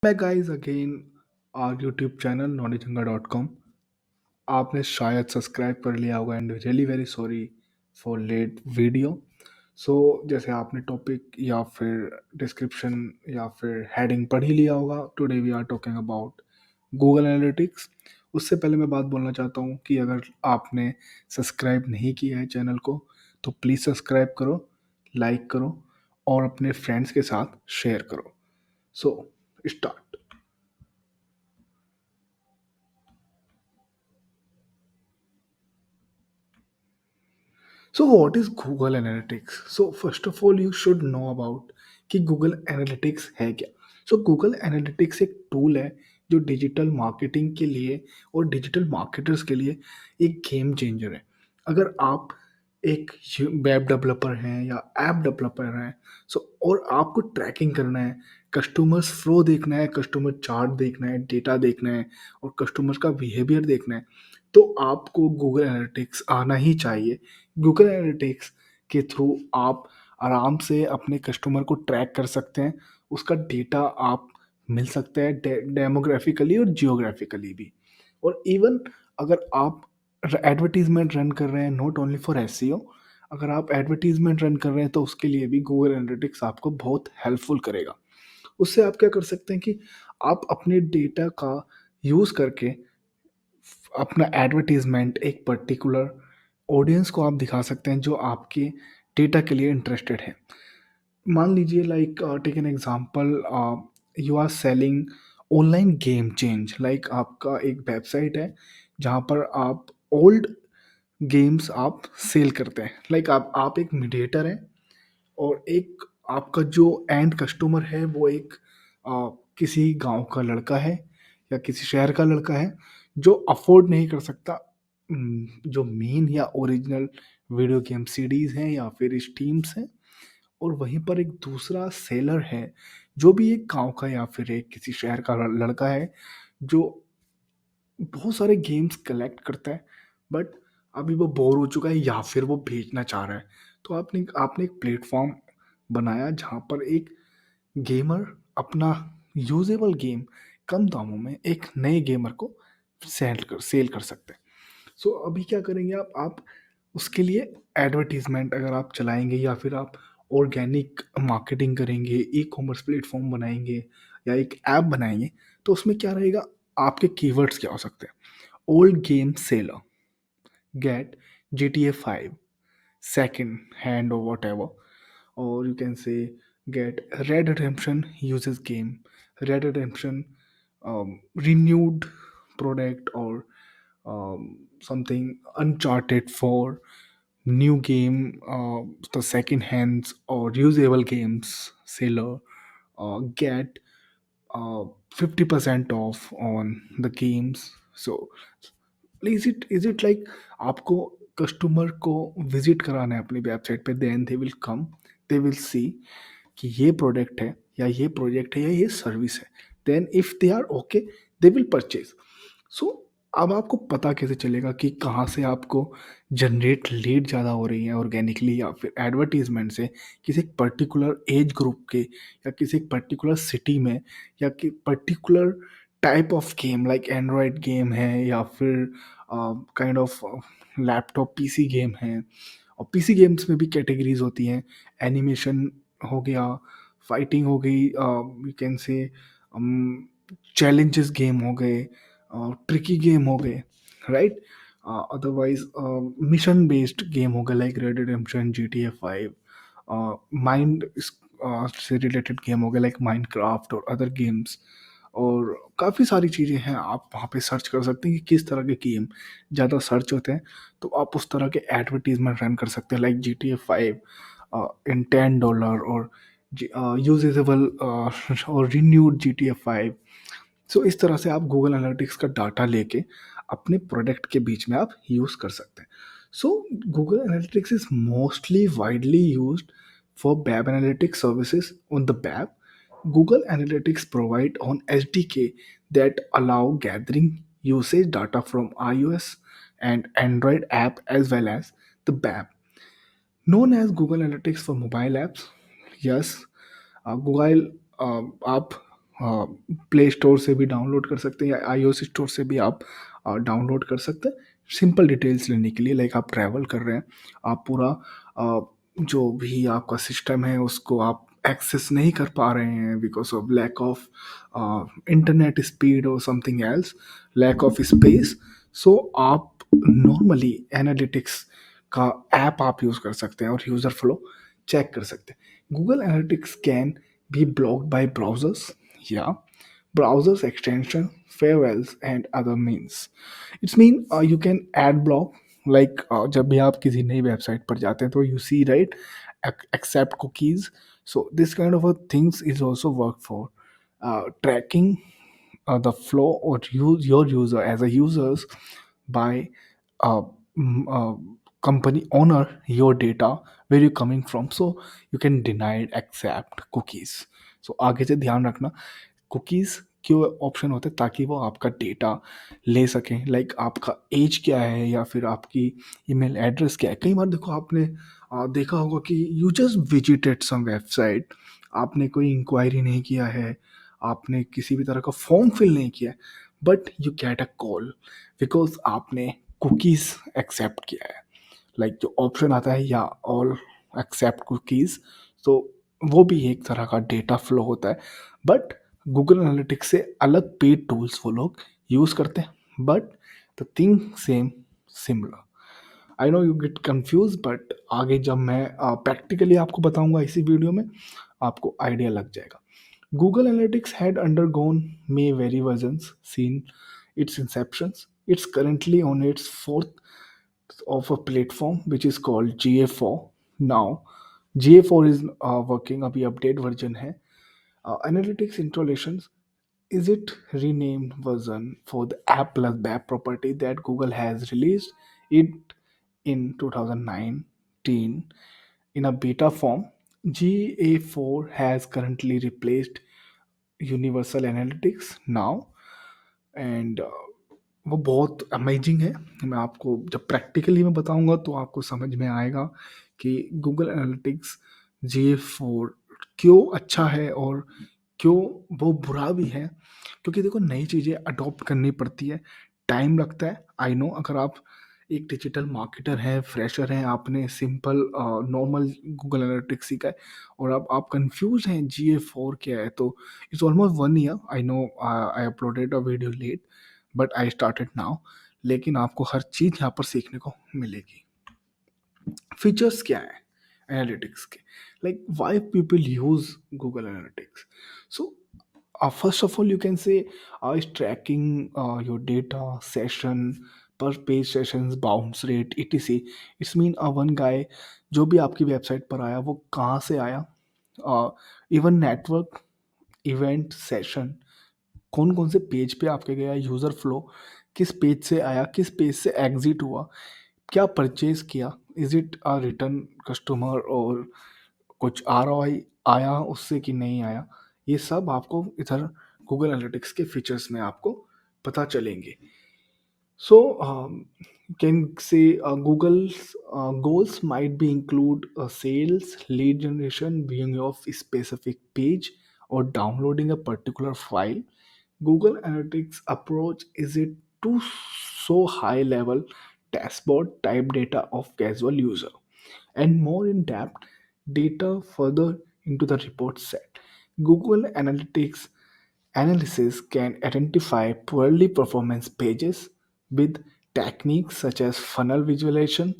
Back guys again our YouTube channel नॉलेजंगा.com। आपने शायद सब्सक्राइब कर लिया होगा and really very sorry for late video. So जैसे आपने टॉपिक या फिर डिस्क्रिप्शन या फिर हेडिंग पढ़ ही लिया होगा, today we are talking about Google analytics. उससे पहले मैं बात बोलना चाहता हूँ कि अगर आपने सब्सक्राइब नहीं किया है चैनल को तो प्लीज़ सब्सक्राइब करो, लाइक करो और अपने फ्रेंड्स के साथ शेयर करो। So start. So what is Google Analytics? So first of all you should know about कि Google Analytics है क्या। So Google Analytics एक टूल है जो डिजिटल मार्केटिंग के लिए और डिजिटल मार्केटर्स के लिए एक गेम चेंजर है। अगर आप एक वेब डेवलपर हैं या ऐप डेवलपर हैं, सो और आपको ट्रैकिंग करना है, कस्टमर्स फ्लो देखना है, कस्टमर चार्ट देखना है, डेटा देखना है और कस्टमर का बिहेवियर देखना है, तो आपको गूगल एनालिटिक्स आना ही चाहिए। गूगल एनालिटिक्स के थ्रू आप आराम से अपने कस्टमर को ट्रैक कर सकते हैं, उसका डेटा आप मिल सकता है डेमोग्राफिकली और जियोग्राफिकली भी। और इवन अगर आप एडवर्टीजमेंट रन कर रहे हैं, नॉट ओनली फॉर एसईओ, अगर आप एडवर्टीजमेंट रन कर रहे हैं तो उसके लिए भी गूगल एनालिटिक्स आपको बहुत हेल्पफुल करेगा। उससे आप क्या कर सकते हैं कि आप अपने डेटा का यूज़ करके अपना एडवर्टीजमेंट एक पर्टिकुलर ऑडियंस को आप दिखा सकते हैं जो आपके डेटा के लिए इंटरेस्टेड है। मान लीजिए like take an example, you are selling online game change, like आपका एक वेबसाइट है जहाँ पर आप ओल्ड गेम्स आप सेल करते हैं। लाइक आप एक मीडिएटर हैं और एक आपका जो एंड कस्टमर है वो एक किसी गांव का लड़का है या किसी शहर का लड़का है जो अफोर्ड नहीं कर सकता जो मेन या ओरिजिनल वीडियो गेम सीडीज हैं या फिर स्टीम्स हैं। और वहीं पर एक दूसरा सेलर है जो भी एक गांव का या फिर एक किसी शहर का लड़का है जो बहुत सारे गेम्स कलेक्ट करता है, बट अभी वो बोर हो चुका है या फिर वो भेजना चाह रहा है। तो आपने आपने एक प्लेटफॉर्म बनाया जहाँ पर एक गेमर अपना यूजेबल गेम कम दामों में एक नए गेमर को सेल कर सकते हैं। सो अभी क्या करेंगे आप उसके लिए एडवर्टीजमेंट अगर आप चलाएंगे या फिर आप ऑर्गेनिक मार्केटिंग करेंगे, ई कॉमर्स प्लेटफॉर्म बनाएंगे या एक ऐप बनाएंगे, तो उसमें क्या रहेगा, आपके कीवर्ड्स क्या हो सकते हैं। Old game seller, get GTA 5 second hand or whatever, or you can say get Red Redemption uses game, Red Redemption renewed product, or something Uncharted for new game, the second hands or usable games seller, get 50% off on the games. So is it like आपको customer को visit कराना है अपनी website पे, then they will come, they will see कि ये product है या ये प्रोजेक्ट है या ये सर्विस है, then if they are okay they will purchase. So अब आपको पता कैसे चलेगा कि कहाँ से आपको जनरेट लीड ज़्यादा हो रही है ऑर्गेनिकली या फिर एडवर्टीजमेंट से, किसी पर्टिकुलर एज ग्रुप के या किसी पर्टिकुलर सिटी में या कि particular type of game, like Android game है या फिर kind of laptop PC game है। और पीसी गेम्स में भी कैटेगरीज होती हैं, एनिमेशन हो गया, फाइटिंग हो गई, यू कैन से चैलेंजेस गेम हो गए, ट्रिकी गेम हो गए, right. Otherwise mission based game हो गए like red redemption, GTA 5, mind से रिलेटेड गेम हो गए लाइक माइनक्राफ्ट और अदर गेम्स। और काफ़ी सारी चीज़ें हैं, आप वहाँ पे सर्च कर सकते हैं कि किस तरह के गेम ज़्यादा सर्च होते हैं, तो आप उस तरह के एडवर्टीजमेंट रन कर सकते हैं लाइक GTA 5 इन $10 और यूजेबल और रिन्यूड GTA 5। सो इस तरह से आप गूगल एनालिटिक्स का डाटा लेके अपने प्रोडक्ट के बीच में आप यूज़ कर सकते हैं। सो Google analytics is mostly widely use for web analytics services on the web. Google Analytics provide on SDK that allow gathering usage data from iOS and Android app as well as the web. Known as Google Analytics for mobile apps, yes, Google आप play store से भी download कर सकते हैं या iOS store से भी आप डाउनलोड कर सकते हैं सिंपल डिटेल्स लेने के लिए। लाइक आप ट्रैवल कर रहे हैं, आप पूरा अ, जो भी आपका सिस्टम है उसको आप एक्सेस नहीं कर पा रहे हैं because of lack of internet speed और something else, lack of space. So आप नॉर्मली एनालिटिक्स का ऐप आप यूज़ कर सकते हैं और यूज़र फ्लो चेक कर सकते हैं। Google analytics can be blocked by browsers या browsers extension farewells and other means. It's mean you can add block like जब भी आप किसी नई वेबसाइट पर जाते हैं तो you see right accept cookies. So this kind of a things is also work for tracking the flow or use your user as a users by uh, uh, company owner your data where you coming from, so you can deny it, accept cookies. So आगे से ध्यान रखना cookies क्यों option होते हैं ताकि वो आपका डेटा ले सकें। लाइक आपका एज क्या है या फिर आपकी ईमेल एड्रेस क्या है। कई बार देखो आपने देखा होगा कि you just visited some website, आपने कोई इंक्वायरी नहीं किया है, आपने किसी भी तरह का फॉर्म फिल नहीं किया है, but you get a call because आपने कुकीज़ एक्सेप्ट किया है। लाइक जो ऑप्शन आता है या ऑल एक्सेप्ट कुकीज़, तो वो भी एक तरह का डेटा फ्लो होता है। बट गूगल एनालिटिक्स से अलग पेड टूल्स वो लोग यूज़ करते हैं, but the thing same similar. I know you get confuse, but आगे जब मैं प्रैक्टिकली आपको बताऊंगा इसी वीडियो में आपको आइडिया लग जाएगा। Google analytics had undergone may very versions seen its inceptions. It's currently on its fourth of a platform which is called GA4 now. GA4 is working, अभी update version है। Analytics installations, is it renamed version for the App plus BAP property that Google has released it in 2019 in a beta form. GA4 has currently replaced Universal Analytics now, and वो बहुत amazing है। मैं आपको जब practically मैं बताऊंगा तो आपको समझ में आएगा कि गूगल एनालिटिक्स GA4 क्यों अच्छा है और क्यों वो बुरा भी है। क्योंकि देखो नई चीज़ें अडॉप्ट करनी पड़ती है, टाइम लगता है। आई नो अगर आप एक डिजिटल मार्केटर हैं, फ्रेशर हैं, आपने सिंपल नॉर्मल गूगल एनालिटिक्स सीखा है और अब आप कंफ्यूज हैं GA4 क्या है, तो it's almost 1 year. I know I uploaded a video late but I started now, लेकिन आपको हर चीज़ यहाँ पर सीखने को मिलेगी। फीचर्स क्या है एनालिटिक्स के, like why people use Google analytics. So first of all you can say is tracking your data session per page sessions bounce rate etc. It's mean one guy जो भी आपकी वेबसाइट पर आया वो कहाँ से आया, इवन नेटवर्क इवेंट सेशन कौन कौन से पेज पे आपके गया, यूज़र फ्लो किस पेज से आया, किस पेज से एग्जिट हुआ, क्या परचेज किया, is it a return customer और कुछ ROI आया उससे कि नहीं आया। ये सब आपको इधर गूगल एनालिटिक्स के फीचर्स में आपको पता चलेंगे। So, can say Google's goals might be include sales, lead generation, viewing of a specific page, or downloading a particular file. Google Analytics approach is it to so high level dashboard type data of casual user and more in depth data further into the report set. Google Analytics analysis can identify poorly performance pages with techniques such as funnel visualization,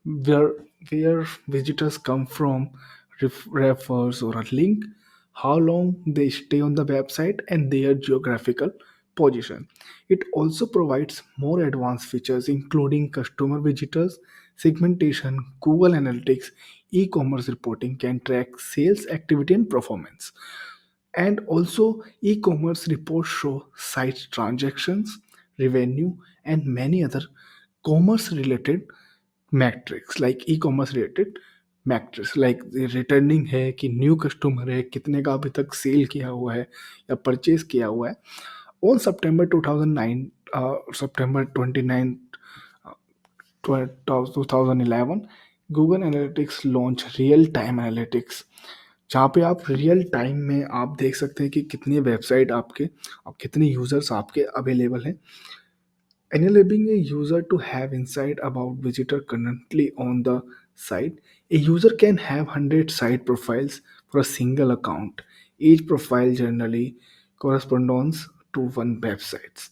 where where visitors come from, refers or a link, how long they stay on the website, and their geographical position. It also provides more advanced features including customer visitors, segmentation, Google Analytics, e-commerce reporting can track sales activity and performance. And also, e-commerce reports show site transactions, revenue, and many other commerce-related metrics like e-commerce related metrics like returning है कि new customer है, कितने का अभी तक cell किया हुआ है या परचेज किया हुआ है। On September 2009 September 29 2011 Google Analytics launched real-time analytics जहाँ पे आप रियल टाइम में आप देख सकते हैं कि कितनी वेबसाइट आपके, अब कितने यूजर्स आपके अवेलेबल हैं, enabling a user to have insight about visitor currently on the site. A user can have 100 site profiles for a single account. Each profile generally corresponds to one website.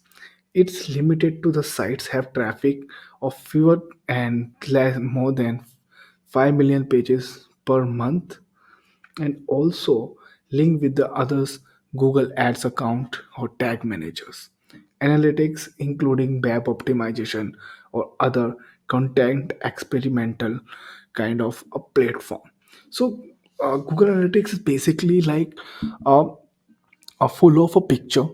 It's limited to the sites have traffic of fewer and less more than 5 million pages per month, and also link with the others Google Ads account or tag managers. Analytics, including web optimization or other content experimental kind of a platform. So, Google Analytics is basically like uh, a full of a picture,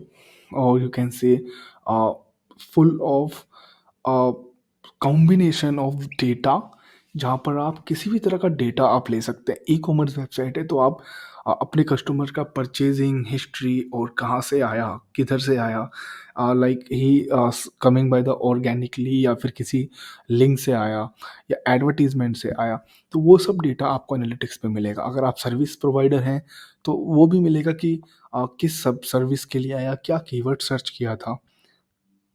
or you can say uh, full of a combination of data, जहाँ पर आप किसी भी तरह का data आप ले सकते हैं। ई कॉमर्स वेबसाइट है तो आप अपने कस्टमर का परचेजिंग हिस्ट्री और कहाँ से आया, किधर से आया, like he coming by the organically या फिर किसी लिंक से आया या एडवर्टीजमेंट से आया, तो वो सब डेटा आपको एनालिटिक्स पे मिलेगा। अगर आप सर्विस प्रोवाइडर हैं तो वो भी मिलेगा कि किस सब सर्विस के लिए आया, क्या कीवर्ड सर्च किया था,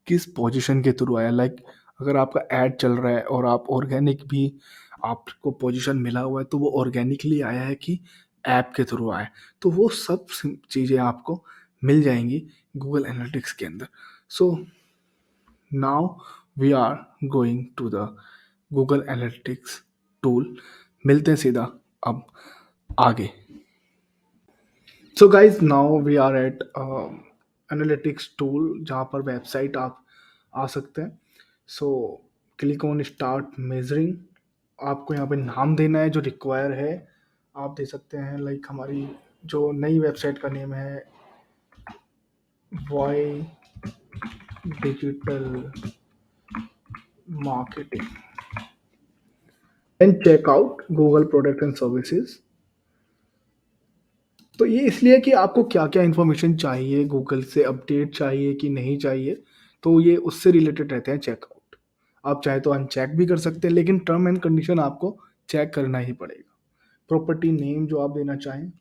किस पोजीशन के थ्रू आया। लाइक अगर आपका ऐड चल रहा है और आप ऑर्गेनिक भी आपको पोजीशन मिला हुआ है, तो वो ऑर्गेनिकली आया है कि ऐप के थ्रू आया है। तो वो सब चीज़ें आपको मिल जाएंगी गूगल एनालिटिक्स के अंदर। So now we are going to the Google analytics tool. मिलते हैं सीधा अब आगे। So guys now we are at analytics tool, जहाँ पर वेबसाइट आप आ सकते हैं। So click on start measuring. आपको यहाँ पे नाम देना है जो रिक्वायर है, आप दे सकते हैं। लाइक हमारी जो नई वेबसाइट का नेम है why digital marketing, and check out Google product and services. तो ये इसलिए कि आपको क्या क्या इन्फॉर्मेशन चाहिए, गूगल से अपडेट चाहिए कि नहीं चाहिए, तो ये उससे रिलेटेड रहते हैं चेकआउट। आप चाहे तो अनचेक भी कर सकते हैं, लेकिन टर्म एंड कंडीशन आपको चेक करना ही पड़ेगा। प्रॉपर्टी नेम जो आप देना चाहें,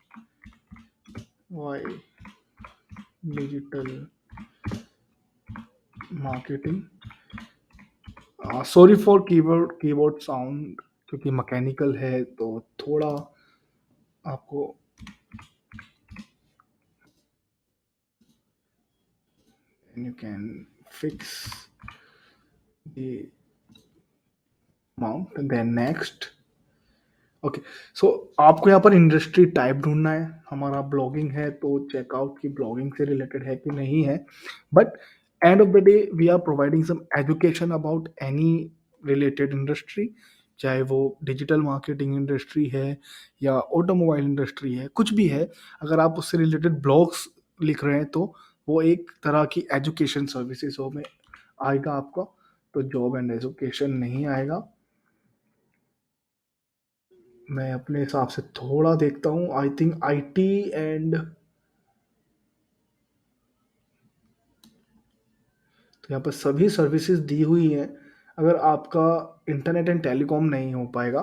why digital marketing. Sorry for keyboard sound, क्योंकि मैकेनिकल है तो थोड़ा आपको, you can fix the amount then next. Okay, so आपको यहाँ पर इंडस्ट्री टाइप ढूंढना है। हमारा ब्लॉगिंग है तो चेकआउट की ब्लॉगिंग से रिलेटेड है कि नहीं है। But end of the day we are providing some education about any related industry, चाहे वो डिजिटल मार्केटिंग इंडस्ट्री है या ऑटोमोबाइल इंडस्ट्री है, कुछ भी है। अगर आप उससे रिलेटेड ब्लॉग्स लिख रहे हैं तो वो एक तरह की एजुकेशन सर्विसेज में आएगा आपका, तो जॉब एंड एजुकेशन नहीं आएगा। मैं अपने हिसाब से थोड़ा देखता हूँ, आई थिंक आईटी एंड, तो यहाँ पर सभी सर्विसेज दी हुई हैं। अगर आपका इंटरनेट एंड टेलीकॉम नहीं हो पाएगा,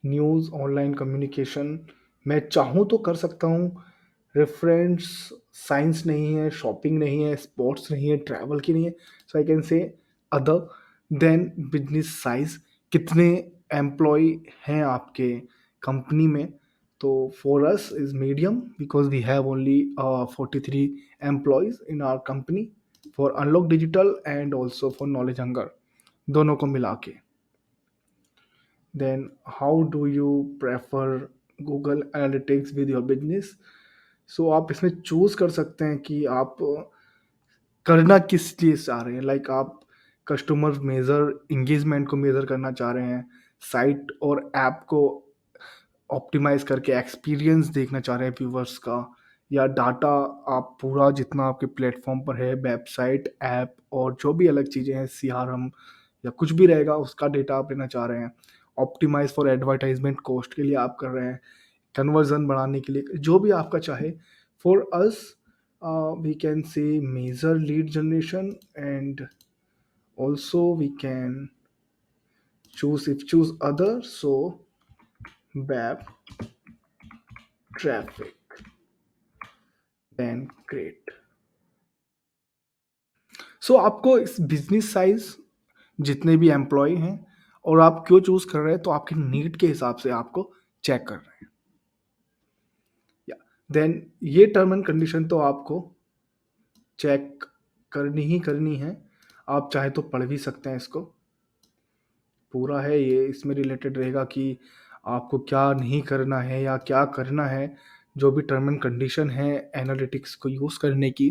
न्यूज़ ऑनलाइन कम्युनिकेशन मैं चाहूँ तो कर सकता हूँ। रेफरेंस साइंस नहीं है, शॉपिंग नहीं है, स्पोर्ट्स नहीं है, ट्रैवल की नहीं है, so I can say other. Then business size, कितने एम्प्लॉय हैं आपके कंपनी में, तो for us is medium because we have only 43 employees in our company for unlock digital and also for knowledge hunger, दोनों को मिला के। Then how do you prefer Google analytics with your business. So आप इसमें choose कर सकते हैं कि आप करना किस लिए चाह रहे हैं। लाइक आप कस्टमर मेजर इंगेजमेंट को मेजर करना चाह रहे हैं, साइट और ऐप को ऑप्टिमाइज करके एक्सपीरियंस देखना चाह रहे हैं व्यूवर्स का, या डाटा आप पूरा जितना आपके प्लेटफॉर्म पर है, वेबसाइट ऐप और जो भी अलग चीज़ें हैं, सीआरएम या कुछ भी रहेगा उसका डेटा आप लेना चाह रहे हैं। ऑप्टिमाइज फॉर एडवर्टाइजमेंट कॉस्ट के लिए आप कर रहे हैं, कन्वर्जन बढ़ाने के लिए, जो भी आपका चाहे। For us we can say major lead generation and also we can choose if choose other। So web traffic, then create. So आपको इस बिजनेस साइज, जितने भी एम्प्लॉय हैं, और आप क्यों चूज कर रहे हैं, तो आपके नीड के हिसाब से आपको चेक कर रहे हैं। या देन ये टर्म एंड कंडीशन तो आपको चेक करनी ही करनी है। आप चाहे तो पढ़ भी सकते हैं इसको, पूरा है ये, इसमें रिलेटेड रहेगा कि आपको क्या नहीं करना है या क्या करना है। जो भी टर्म एंड कंडीशन है एनालिटिक्स को यूज़ करने की,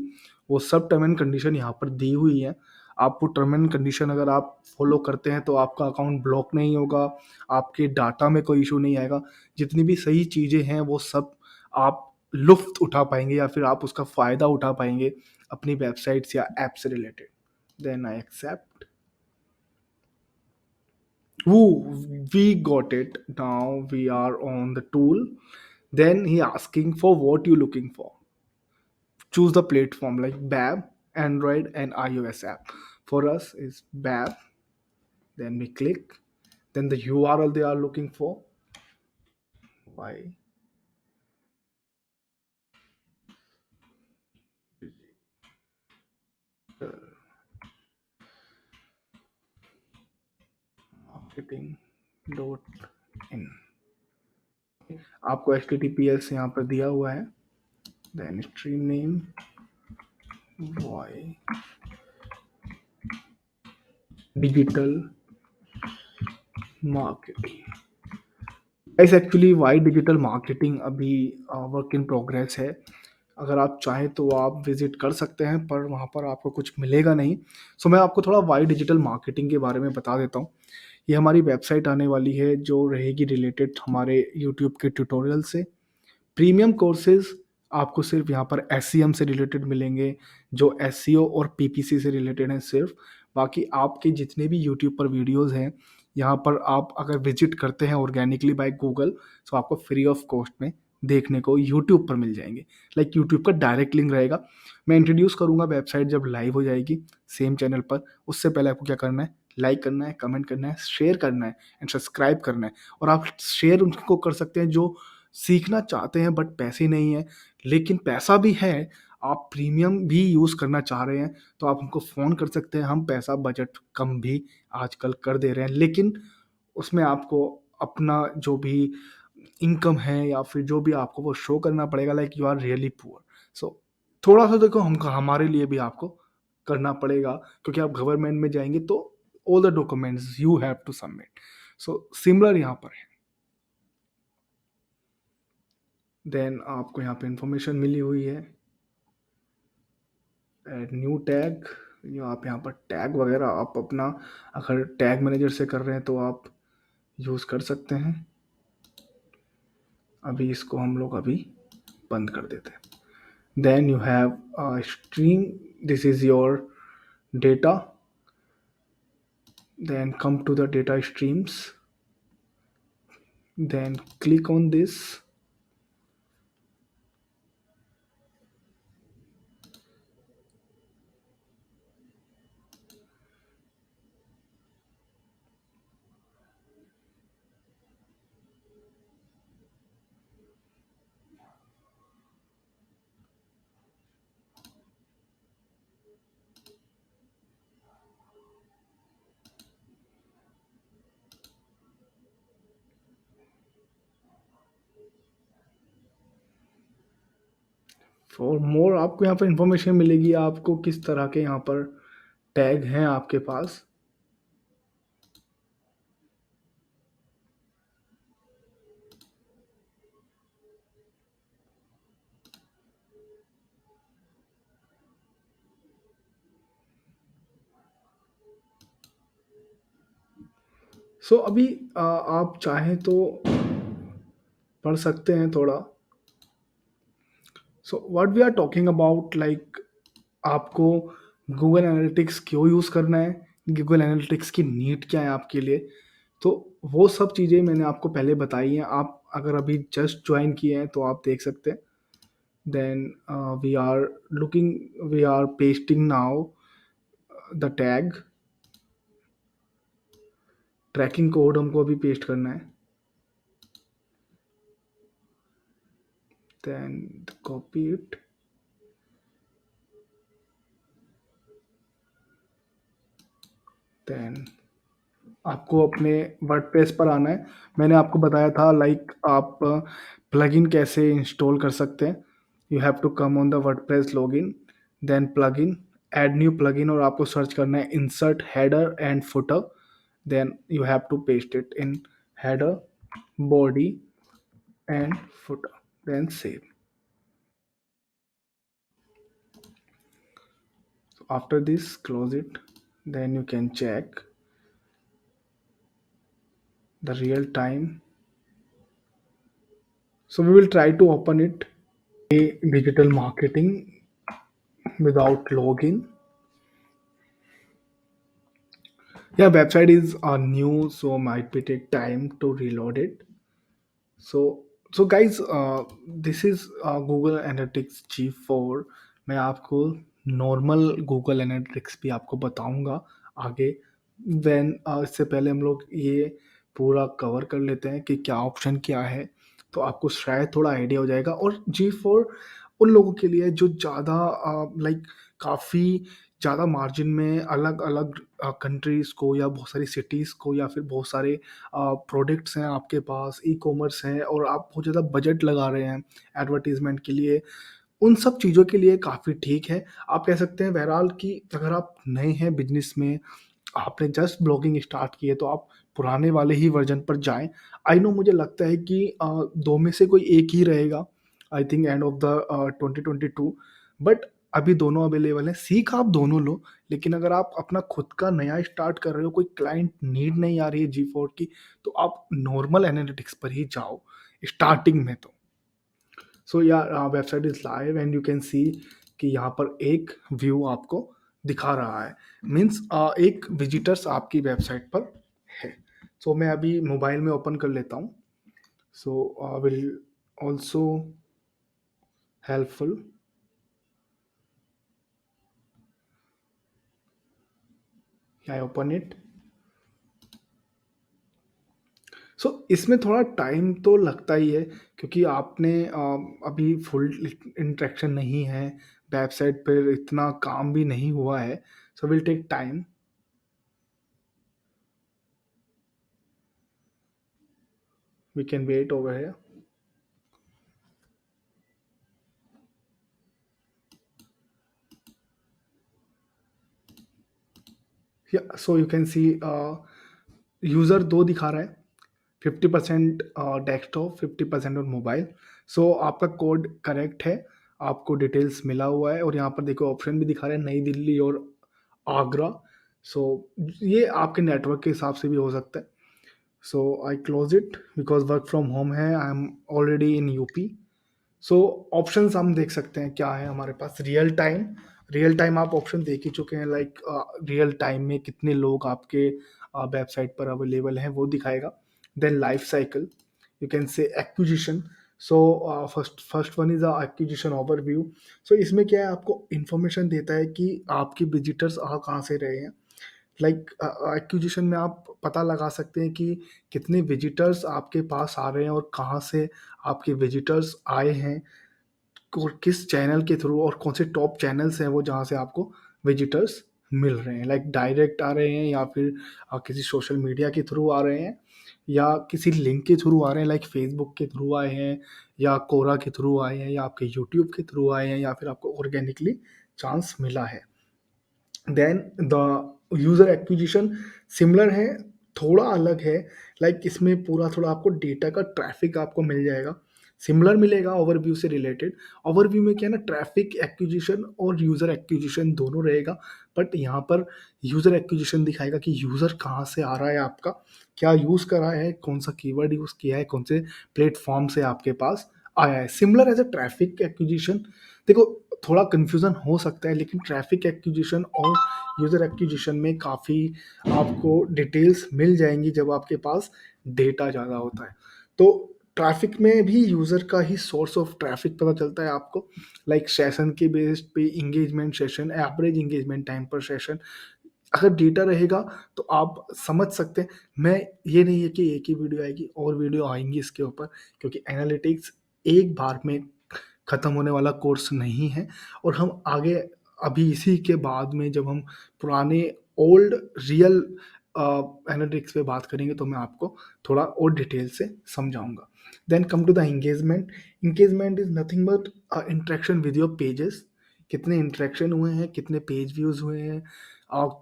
वो सब टर्म एंड कंडीशन यहाँ पर दी हुई है। आप वो टर्म एंड कंडीशन अगर आप फॉलो करते हैं तो आपका अकाउंट ब्लॉक नहीं होगा, आपके डाटा में कोई इशू नहीं आएगा। जितनी भी सही चीज़ें हैं वो सब आप लुफ्त उठा पाएंगे या फिर आप उसका फ़ायदा उठा पाएंगे अपनी वेबसाइट्स या ऐप से रिलेटेड। Then I accept. We got it. Now we are on the tool. Then he asking for what you looking for. Choose the platform like BAB, Android, and iOS app. For us is BAB. Then we click. Then the URL they are looking for. Why? Marketing.in. आपको HTTPS यहाँ पर दिया हुआ है। Then stream name. Why? Digital marketing. Guys actually why digital marketing अभी work in progress है। अगर आप चाहें तो आप विजिट कर सकते हैं, पर वहाँ पर आपको कुछ मिलेगा नहीं। सो मैं आपको थोड़ा वाई डिजिटल मार्केटिंग के बारे में बता देता हूँ। ये हमारी वेबसाइट आने वाली है जो रहेगी रिलेटेड हमारे यूट्यूब के ट्यूटोरियल से। प्रीमियम कोर्सेज आपको सिर्फ यहाँ पर एस से रिलेटेड मिलेंगे, जो एस और पीपीसी से रिलेटेड हैं सिर्फ। बाकी आपके जितने भी यूट्यूब पर वीडियोस हैं, यहाँ पर आप अगर विजिट करते हैं ऑर्गेनिकली बाय गूगल, तो आपको फ्री ऑफ कॉस्ट में देखने को यूट्यूब पर मिल जाएंगे। लाइक यूट्यूब का डायरेक्ट लिंक रहेगा। मैं इंट्रोड्यूस करूँगा वेबसाइट जब लाइव हो जाएगी सेम चैनल पर। उससे पहले आपको क्या करना है, लाइक करना है, कमेंट करना है, शेयर करना है एंड सब्सक्राइब करना है। और आप शेयर उनको कर सकते हैं जो सीखना चाहते हैं बट पैसे नहीं है, लेकिन पैसा भी है, आप प्रीमियम भी यूज़ करना चाह रहे हैं, तो आप हमको फ़ोन कर सकते हैं। हम पैसा बजट कम भी आजकल कर दे रहे हैं, लेकिन उसमें आपको अपना जो भी इनकम है या फिर जो भी आपको वो शो करना पड़ेगा, like you are really poor. So थोड़ा सा देखो हम हमारे लिए भी आपको करना पड़ेगा, क्योंकि आप गवर्नमेंट में जाएंगे तो all the documents you have to submit. So similar यहाँ पर है। देन आपको यहाँ पे इंफॉर्मेशन मिली हुई है। एड न्यू टैग, ये आप यहाँ पर टैग वगैरह आप अपना अगर टैग मैनेजर से कर रहे हैं तो आप यूज़ कर सकते हैं। अभी इसको हम लोग अभी बंद कर देते हैं। Then you have stream, this is your data. Then come to the data streams, then click on this. For more आपको यहाँ पर इंफॉर्मेशन मिलेगी, आपको किस तरह के यहाँ पर टैग हैं आपके पास। सो अभी आप चाहें तो पढ़ सकते हैं थोड़ा। So what we are talking about, like आपको गूगल एनालिटिक्स क्यों यूज़ करना है, गूगल एनालिटिक्स की नीड क्या है आपके लिए। तो वो सब चीज़ें मैंने आपको पहले बताई हैं। आप अगर अभी जस्ट ज्वाइन किए हैं तो आप देख सकते हैं। Then we are looking, we are pasting now the tag. Tracking code हमको अभी पेस्ट करना है। then copy it, then आपको अपने वर्डप्रेस पर आना है। मैंने आपको बताया था लाइक आप प्लगइन कैसे इंस्टॉल कर सकते हैं। You have to come on the WordPress login, then plugin, add new plugin और आपको सर्च करना है insert header and footer, then you have to paste it in header, body and footer, then save. So after this close it, then you can check the real time. So we will try to open it, a digital marketing without login. Yeah, website is new, so might be take time to reload it. So guys, this is Google Analytics G4। मैं आपको normal Google analytics भी आपको बताऊंगा आगे। Then इससे पहले हम लोग ये पूरा कवर कर लेते हैं कि क्या ऑप्शन क्या है, तो आपको शायद थोड़ा आइडिया हो जाएगा। और G4 उन लोगों के लिए जो ज़्यादा लाइक काफ़ी ज़्यादा मार्जिन में अलग अलग कंट्रीज़ को या बहुत सारी सिटीज़ को या फिर बहुत सारे प्रोडक्ट्स हैं आपके पास, ई-कॉमर्स है और आप बहुत ज़्यादा बजट लगा रहे हैं एडवर्टाइज़मेंट के लिए, उन सब चीज़ों के लिए काफ़ी ठीक है। आप कह सकते हैं बहरहाल कि अगर आप नए हैं बिज़नेस में, आपने जस्ट ब्लॉगिंग स्टार्ट की है, तो आप पुराने वाले ही वर्ज़न पर जाएँ। आई नो मुझे लगता है कि 2 में से कोई एक ही रहेगा, I think and of the 2022, but अभी दोनों अवेलेबल हैं। सीख आप दोनों लो, लेकिन अगर आप अपना खुद का नया स्टार्ट कर रहे हो, कोई क्लाइंट नीड नहीं आ रही है G4 की, तो आप नॉर्मल एनालिटिक्स पर ही जाओ स्टार्टिंग में तो। सो या website is live and you can सी कि यहाँ पर एक व्यू आपको दिखा रहा है, मीन्स एक विजिटर्स आपकी वेबसाइट पर है। सो मैं अभी मोबाइल में ओपन कर लेता हूँ। So will also helpful. I open it. इसमें थोड़ा टाइम तो लगता ही है, क्योंकि आपने अभी फुल इंटरेक्शन नहीं है, वेबसाइट पर इतना काम भी नहीं हुआ है। So will take time. We can wait over here. So you can see user दो दिखा रहा है, 50% डेस्कटॉप, 50% ऑन मोबाइल। सो आपका कोड करेक्ट है, आपको डिटेल्स मिला हुआ है और यहाँ पर देखो ऑप्शन भी दिखा रहे हैं नई दिल्ली और आगरा। सो ये आपके नेटवर्क के हिसाब से भी हो सकता है। So I close it because work from home है, I am already in UP. So options हम देख सकते हैं क्या है हमारे पास। रियल टाइम, रियल टाइम आप ऑप्शन देख ही चुके हैं, लाइक रियल टाइम में कितने लोग आपके वेबसाइट पर अवेलेबल हैं वो दिखाएगा। Then life cycle, you can say acquisition. So first first one is acquisition overview. So इसमें क्या है, आपको इंफॉर्मेशन देता है कि आपके विजिटर्स आ कहाँ से रहे हैं। लाइक एक्विजिशन में आप पता लगा सकते हैं कि कितने विजिटर्स आपके पास आ रहे हैं और कहाँ से आपके विजिटर्स आए हैं, और किस चैनल के थ्रू, और कौन से टॉप चैनल्स हैं वो जहाँ से आपको विजिटर्स मिल रहे हैं। लाइक डायरेक्ट आ रहे हैं या फिर किसी सोशल मीडिया के थ्रू आ रहे हैं या किसी लिंक के थ्रू आ रहे हैं, लाइक फेसबुक के थ्रू आए हैं या कोरा के थ्रू आए हैं या आपके यूट्यूब के थ्रू आए हैं या फिर आपको ऑर्गेनिकली चांस मिला है। Then the user acquisition similar है, थोड़ा अलग है। लाइक इसमें पूरा थोड़ा आपको डेटा का ट्रैफिक आपको मिल जाएगा, सिमिलर मिलेगा ओवरव्यू से रिलेटेड। ओवरव्यू में क्या है ना, ट्रैफिक एक्विजिशन और यूज़र एक्विजिशन दोनों रहेगा, बट यहाँ पर यूज़र एक्विजिशन दिखाएगा कि यूज़र कहाँ से आ रहा है, आपका क्या यूज़ करा है, कौन सा कीवर्ड यूज़ किया है, कौन से प्लेटफॉर्म से आपके पास आया है। Similar as a traffic acquisition. देखो थोड़ा कन्फ्यूज़न हो सकता है, लेकिन ट्रैफिक एक्विजिशन और यूज़र एक्विजिशन में काफ़ी आपको डिटेल्स मिल जाएँगी जब आपके पास डेटा ज़्यादा होता है। तो ट्रैफ़िक में भी यूज़र का ही सोर्स ऑफ ट्रैफ़िक पता चलता है आपको, लाइक सेशन के बेस्ड पे engagement session, average engagement time पर सेशन। अगर डेटा रहेगा तो आप समझ सकते हैं। मैं ये नहीं है कि एक ही वीडियो आएगी, और वीडियो आएँगी इसके ऊपर, क्योंकि एनालिटिक्स एक बार में ख़त्म होने वाला कोर्स नहीं है। और हम आगे अभी इसी के बाद में जब हम पुराने ओल्ड रियल एनालिटिक्स पे बात करेंगे तो मैं आपको थोड़ा और डिटेल से समझाऊँगा। Then come to the engagement. Engagement is nothing but interaction with your pages. कितने इंटरेक्शन हुए हैं, कितने पेज व्यूज़ हुए हैं,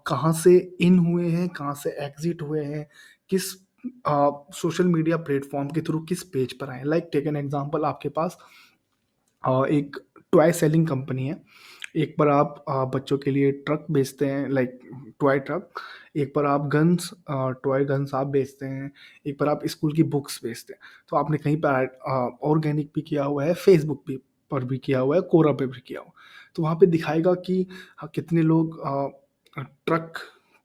कहाँ से इन हुए हैं, कहाँ से एग्ज़िट हुए हैं, किस सोशल मीडिया प्लेटफ़ॉर्म के थ्रू किस पेज पर आए हैं। लाइक टेक एन एग्ज़ाम्पल, आपके पास एक टॉय सेलिंग कंपनी है। एक बार आप बच्चों के लिए ट्रक बेचते हैं, लाइक टॉय ट्रक। एक बार आप गन्स, टॉय गन्स आप बेचते हैं। एक बार आप स्कूल की बुक्स बेचते हैं। तो आपने कहीं पर ऑर्गेनिक भी किया हुआ है, फेसबुक भी पर भी किया हुआ है, कोरा पे भी किया हुआ है। तो वहाँ पे दिखाएगा कि कितने लोग ट्रक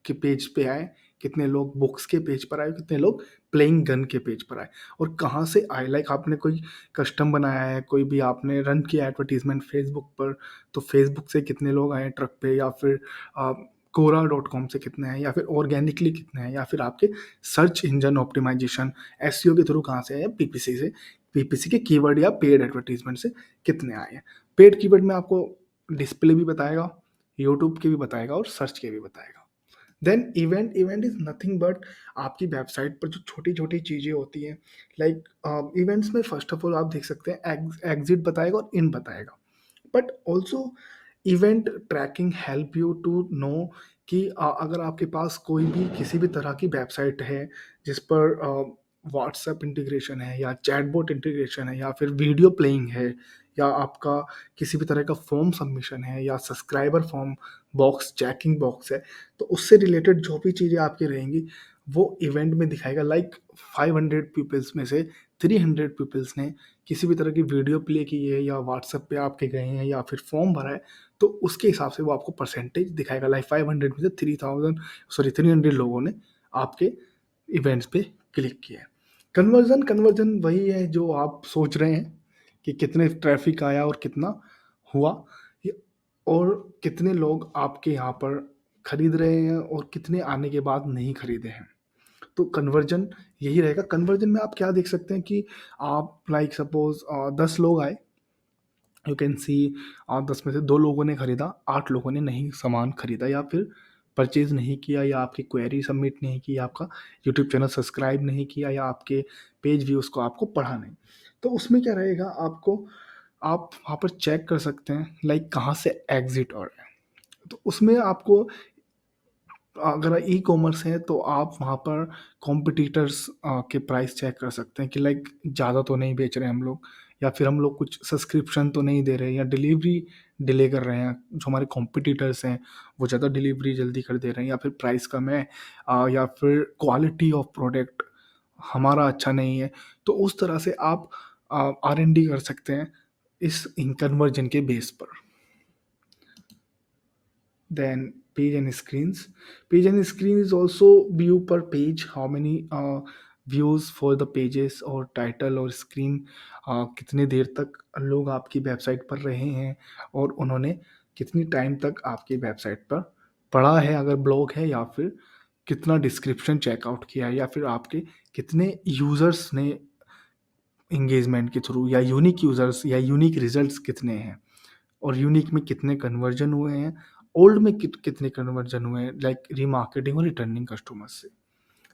के पेज पे आए, कितने लोग बुक्स के पेज पर आए, कितने लोग प्लेइंग गन के पेज पर आए और कहाँ से आए। लाइक आपने कोई कस्टम बनाया है, कोई भी आपने रन किया एडवर्टाइजमेंट फेसबुक पर, तो फेसबुक से कितने लोग आए ट्रक पे, या फिर कोरा डॉट कॉम से कितने हैं, या फिर ऑर्गेनिकली कितने हैं, या फिर आपके सर्च इंजन ऑप्टिमाइजेशन एसईओ के थ्रू कहाँ से आए, पीपीसी से, पीपीसी के कीवर्ड या पेड एडवर्टाइजमेंट से कितने आए हैं। पेड कीवर्ड में आपको डिस्प्ले भी बताएगा, यूट्यूब के भी बताएगा और सर्च के भी बताएगा। Then event. Event is nothing but आपकी वेबसाइट पर जो छोटी छोटी चीज़ें होती हैं। लाइक इवेंट्स में फर्स्ट ऑफ ऑल आप देख सकते हैं एग्जिट बताएगा और इन बताएगा। But also event tracking help you to know कि अगर आपके पास कोई भी किसी भी तरह की वेबसाइट है जिस पर व्हाट्सएप इंटीग्रेशन है, या चैटबॉट इंटीग्रेशन है, या फिर वीडियो प्लेइंग है, या आपका किसी भी तरह का फॉर्म सबमिशन है, या subscriber form box checking box है, तो उससे रिलेटेड जो भी चीज़ें आपकी रहेंगी वो इवेंट में दिखाएगा। लाइक 500 पीपल्स में से 300 पीपल्स ने किसी भी तरह की वीडियो प्ले की है, या व्हाट्सएप पे आपके गए हैं, या फिर फॉर्म भरा है, तो उसके हिसाब से वो आपको परसेंटेज दिखाएगा। लाइक 500 में से 300 लोगों ने आपके इवेंट्स पे क्लिक किया है। कन्वर्जन। कन्वर्जन वही है जो आप सोच रहे हैं कि कितने ट्रैफिक आया और कितना हुआ, ये- और कितने लोग आपके यहाँ पर खरीद रहे हैं और कितने आने के बाद नहीं खरीदे हैं। तो कन्वर्जन यही रहेगा। कन्वर्जन में आप क्या देख सकते हैं कि आप लाइक सपोज 10 लोग आए, यू कैन सी 10 में से 2 लोगों ने खरीदा, 8 लोगों ने नहीं सामान खरीदा, या फिर परचेज नहीं किया, या आपकी क्वेरी सबमिट नहीं की, या आपका यूट्यूब चैनल सब्सक्राइब नहीं किया, या आपके पेज व्यूज़ को आपको पढ़ा नहीं। तो उसमें क्या रहेगा, आपको आप वहाँ पर चेक कर सकते हैं लाइक कहाँ से एग्जिट हो रहा है। तो उसमें आपको, अगर ई कॉमर्स है तो आप वहाँ पर कॉम्पिटिटर्स के प्राइस चेक कर सकते हैं कि लाइक ज़्यादा तो नहीं बेच रहे हैं हम लोग, या फिर हम लोग कुछ सब्सक्रिप्शन तो नहीं दे रहे हैं, या डिलीवरी डिले कर रहे हैं। जो हमारे कॉम्पिटिटर्स हैं वो ज़्यादा डिलीवरी जल्दी कर दे रहे हैं, या फिर प्राइस कम है, या फिर क्वालिटी ऑफ प्रोडक्ट हमारा अच्छा नहीं है। तो उस तरह से आप आर एन डी कर सकते हैं इस कन्वर्जन के बेस पर। Then page and screens. Page and screen is also view per page, how many views for the pages और टाइटल और स्क्रीन, कितने देर तक लोग आपकी वेबसाइट पर रहे हैं, और उन्होंने कितनी टाइम तक आपकी वेबसाइट पर पढ़ा है अगर ब्लॉग है, या फिर कितना डिस्क्रिप्शन चेकआउट किया है, या फिर आपके कितने यूज़र्स ने इंगेजमेंट के थ्रू, या यूनिक यूज़र्स या यूनिक रिजल्ट्स कितने हैं, और यूनिक में कितने कन्वर्जन हुए हैं, ओल्ड में कितने कन्वर्जन हुए हैं, लाइक रीमार्केटिंग और रिटर्निंग कस्टमर्स से।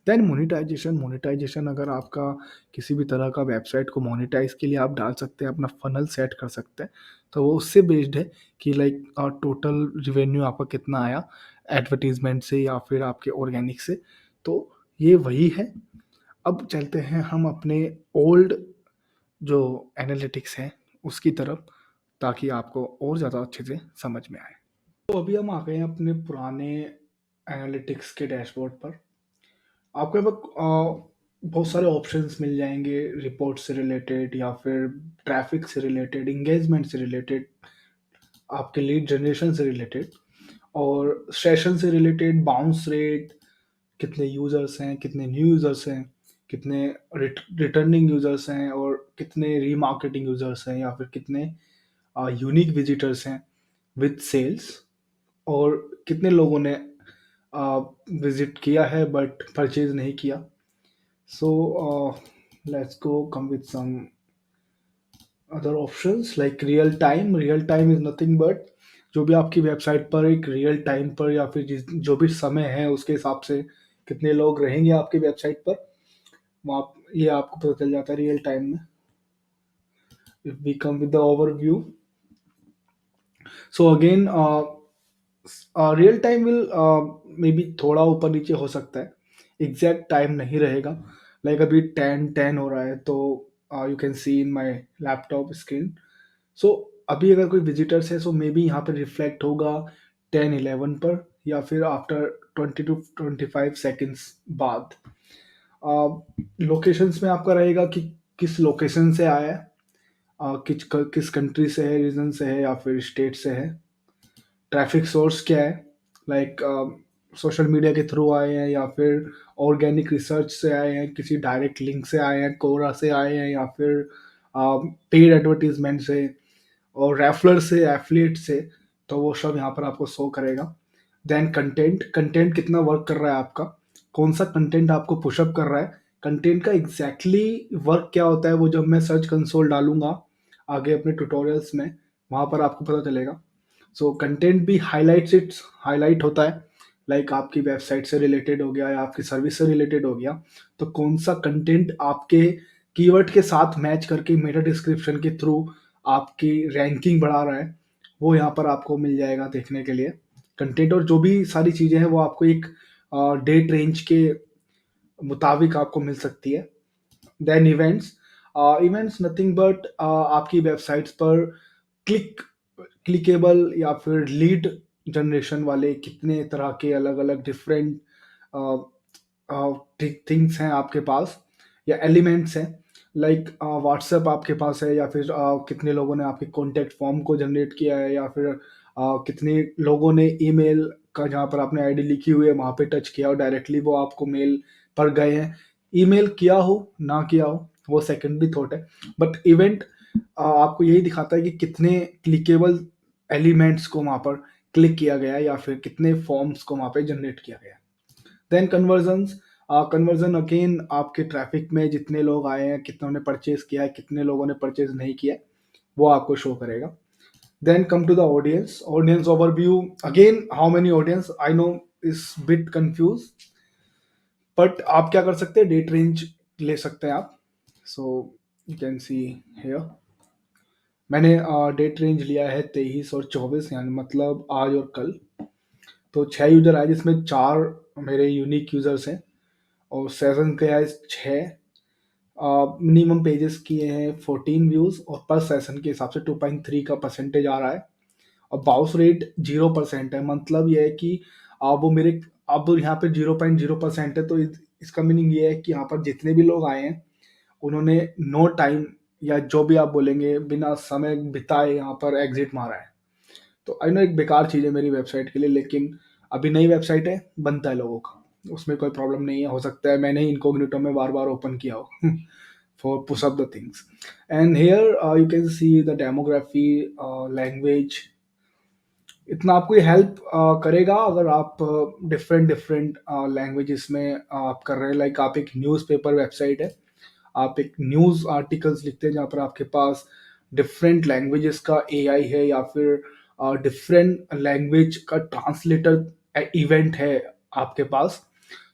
Then monetisation. मोनेटाइजेशन अगर आपका किसी भी तरह का वेबसाइट को मोनेटाइज के लिए आप डाल सकते हैं, अपना फनल सेट कर सकते हैं, तो वो उससे बेस्ड है कि लाइक टोटल रिवेन्यू आपका कितना आया एडवर्टीजमेंट से या फिर आपके ऑर्गेनिक से। तो ये वही है। अब चलते हैं हम अपने ओल्ड जो एनालिटिक्स है उसकी तरफ, ताकि आपको और ज़्यादा अच्छे से समझ में आए। तो अभी हम आ गए हैं अपने पुराने एनालिटिक्स के डैशबोर्ड पर। आपके पास बहुत सारे ऑप्शंस मिल जाएंगे, रिपोर्ट से रिलेटेड, या फिर ट्रैफिक से रिलेटेड, इंगेजमेंट से रिलेटेड, आपके लीड जनरेशन से रिलेटेड, और सेशन से रिलेटेड, बाउंस रेट, कितने यूज़र्स हैं, कितने न्यू यूज़र्स हैं, कितने रिटर्निंग यूज़र्स हैं, और कितने रीमार्केटिंग यूज़र्स हैं, या फिर कितने यूनिक विजिटर्स हैं विद सेल्स, और कितने लोगों ने विजिट किया है बट परचेज नहीं किया। So let's go come with some other options like real time is nothing but जो भी आपकी वेबसाइट पर एक रियल टाइम पर या फिर जो भी समय है उसके हिसाब से कितने लोग रहेंगे आपकी वेबसाइट पर, वो आप ये आपको पता चल जाता है रियल टाइम में. If we come with the overview, so again real time will may be थोड़ा ऊपर नीचे हो सकता है, एग्जैक्ट टाइम नहीं रहेगा. लाइक अभी 10:10 हो रहा है तो you can see in my laptop screen. So अभी अगर कोई विजिटर्स है सो मे बी यहाँ पर रिफ्लेक्ट होगा 10:11 पर या फिर आफ्टर 20 to 25 सेकेंड्स बाद. लोकेशंस में आपका रहेगा कि किस लोकेशन से आया है, किस कंट्री से है, रीजन से है या फिर स्टेट से है. ट्रैफिक सोर्स क्या है, लाइक सोशल मीडिया के थ्रू आए हैं या फिर ऑर्गेनिक रिसर्च से आए हैं, किसी डायरेक्ट लिंक से आए हैं, कोरा से आए हैं या फिर पेड एडवर्टीजमेंट से और रेफलर से, एफिलिएट से. तो वो सब यहाँ पर आपको शो करेगा. देन कंटेंट, कंटेंट कितना वर्क कर रहा है आपका, कौन सा कंटेंट आपको पुशअप कर रहा है, कंटेंट का एग्जैक्टली वर्क क्या होता है वो जब मैं सर्च कंसोल डालूंगा आगे अपने ट्यूटोरियल्स में, वहाँ पर आपको पता चलेगा. सो कंटेंट भी हाईलाइट होता है, लाइक आपकी वेबसाइट से रिलेटेड हो गया या आपकी सर्विस से रिलेटेड हो गया, तो कौन सा कंटेंट आपके कीवर्ड के साथ मैच करके मेटा डिस्क्रिप्शन के थ्रू आपकी रैंकिंग बढ़ा रहा है, वो यहाँ पर आपको मिल जाएगा देखने के लिए. कंटेंट और जो भी सारी चीज़ें हैं वो आपको एक डेट रेंज के मुताबिक आपको मिल सकती है. Then events, events nothing but आपकी वेबसाइट्स पर क्लिक क्लिकेबल या फिर लीड जनरेशन वाले कितने तरह के अलग अलग डिफरेंट थिंग्स हैं आपके पास या एलिमेंट्स हैं. लाइक व्हाट्सएप आपके पास है या फिर कितने लोगों ने आपके कॉन्टैक्ट फॉर्म को जनरेट किया है या फिर कितने लोगों ने ईमेल का जहाँ पर आपने आईडी लिखी हुई है वहाँ पे टच किया और डायरेक्टली वो आपको मेल पर गए हैं. ईमेल किया हो ना किया हो वो सेकेंडरी थॉट है, बट इवेंट आपको यही दिखाता है कि कितने क्लिकेबल एलिमेंट्स को वहाँ पर क्लिक किया गया है या फिर कितने फॉर्म्स को वहाँ पे जनरेट किया गया है. देन कन्वर्जन्स, कन्वर्जन अगेन आपके ट्रैफिक में जितने लोग आए हैं, कितनों ने परचेज किया है, कितने लोगों ने परचेज नहीं किया है, वो आपको शो करेगा. Then come to the audience, audience overview. Again how many audience, I know is bit confuse, but आप क्या कर सकते हैं, डेट रेंज ले सकते हैं आप. So you can see here मैंने डेट रेंज लिया है 23 और 24, यानी मतलब आज और कल. तो 6 यूजर आए जिसमें 4 मेरे यूनिक यूजर्स हैं और सेशन के आए 6. मिनिमम पेजेस किए हैं 14 व्यूज और पर सेशन के हिसाब से 2.3 का परसेंटेज आ रहा है. और बाउंस रेट 0% है, मतलब ये है कि वो मेरे अब यहाँ पे 0.0% है, तो इसका मीनिंग ये है कि यहाँ पर जितने भी लोग आए हैं उन्होंने नो टाइम या जो भी आप बोलेंगे बिना समय बिताए यहाँ पर एग्जिट मारा है. तो आई नो एक बेकार चीज़ है मेरी वेबसाइट के लिए, लेकिन अभी नई वेबसाइट है, बनता है लोगों का, उसमें कोई प्रॉब्लम नहीं है. हो सकता है मैंने ही इनकॉग्निटो में बार बार ओपन किया हो for push up the things. And here you can see the demography, language. इतना आपको ये हेल्प करेगा अगर आप डिफरेंट डिफरेंट लैंग्वेजेस में आप कर रहे हैं. लाइक आप एक न्यूज़पेपर वेबसाइट है, आप एक न्यूज़ आर्टिकल्स लिखते हैं जहाँ पर आपके पास डिफरेंट लैंग्वेजेस का एआई है या फिर डिफरेंट लैंग्वेज का ट्रांसलेटर इवेंट है आपके पास,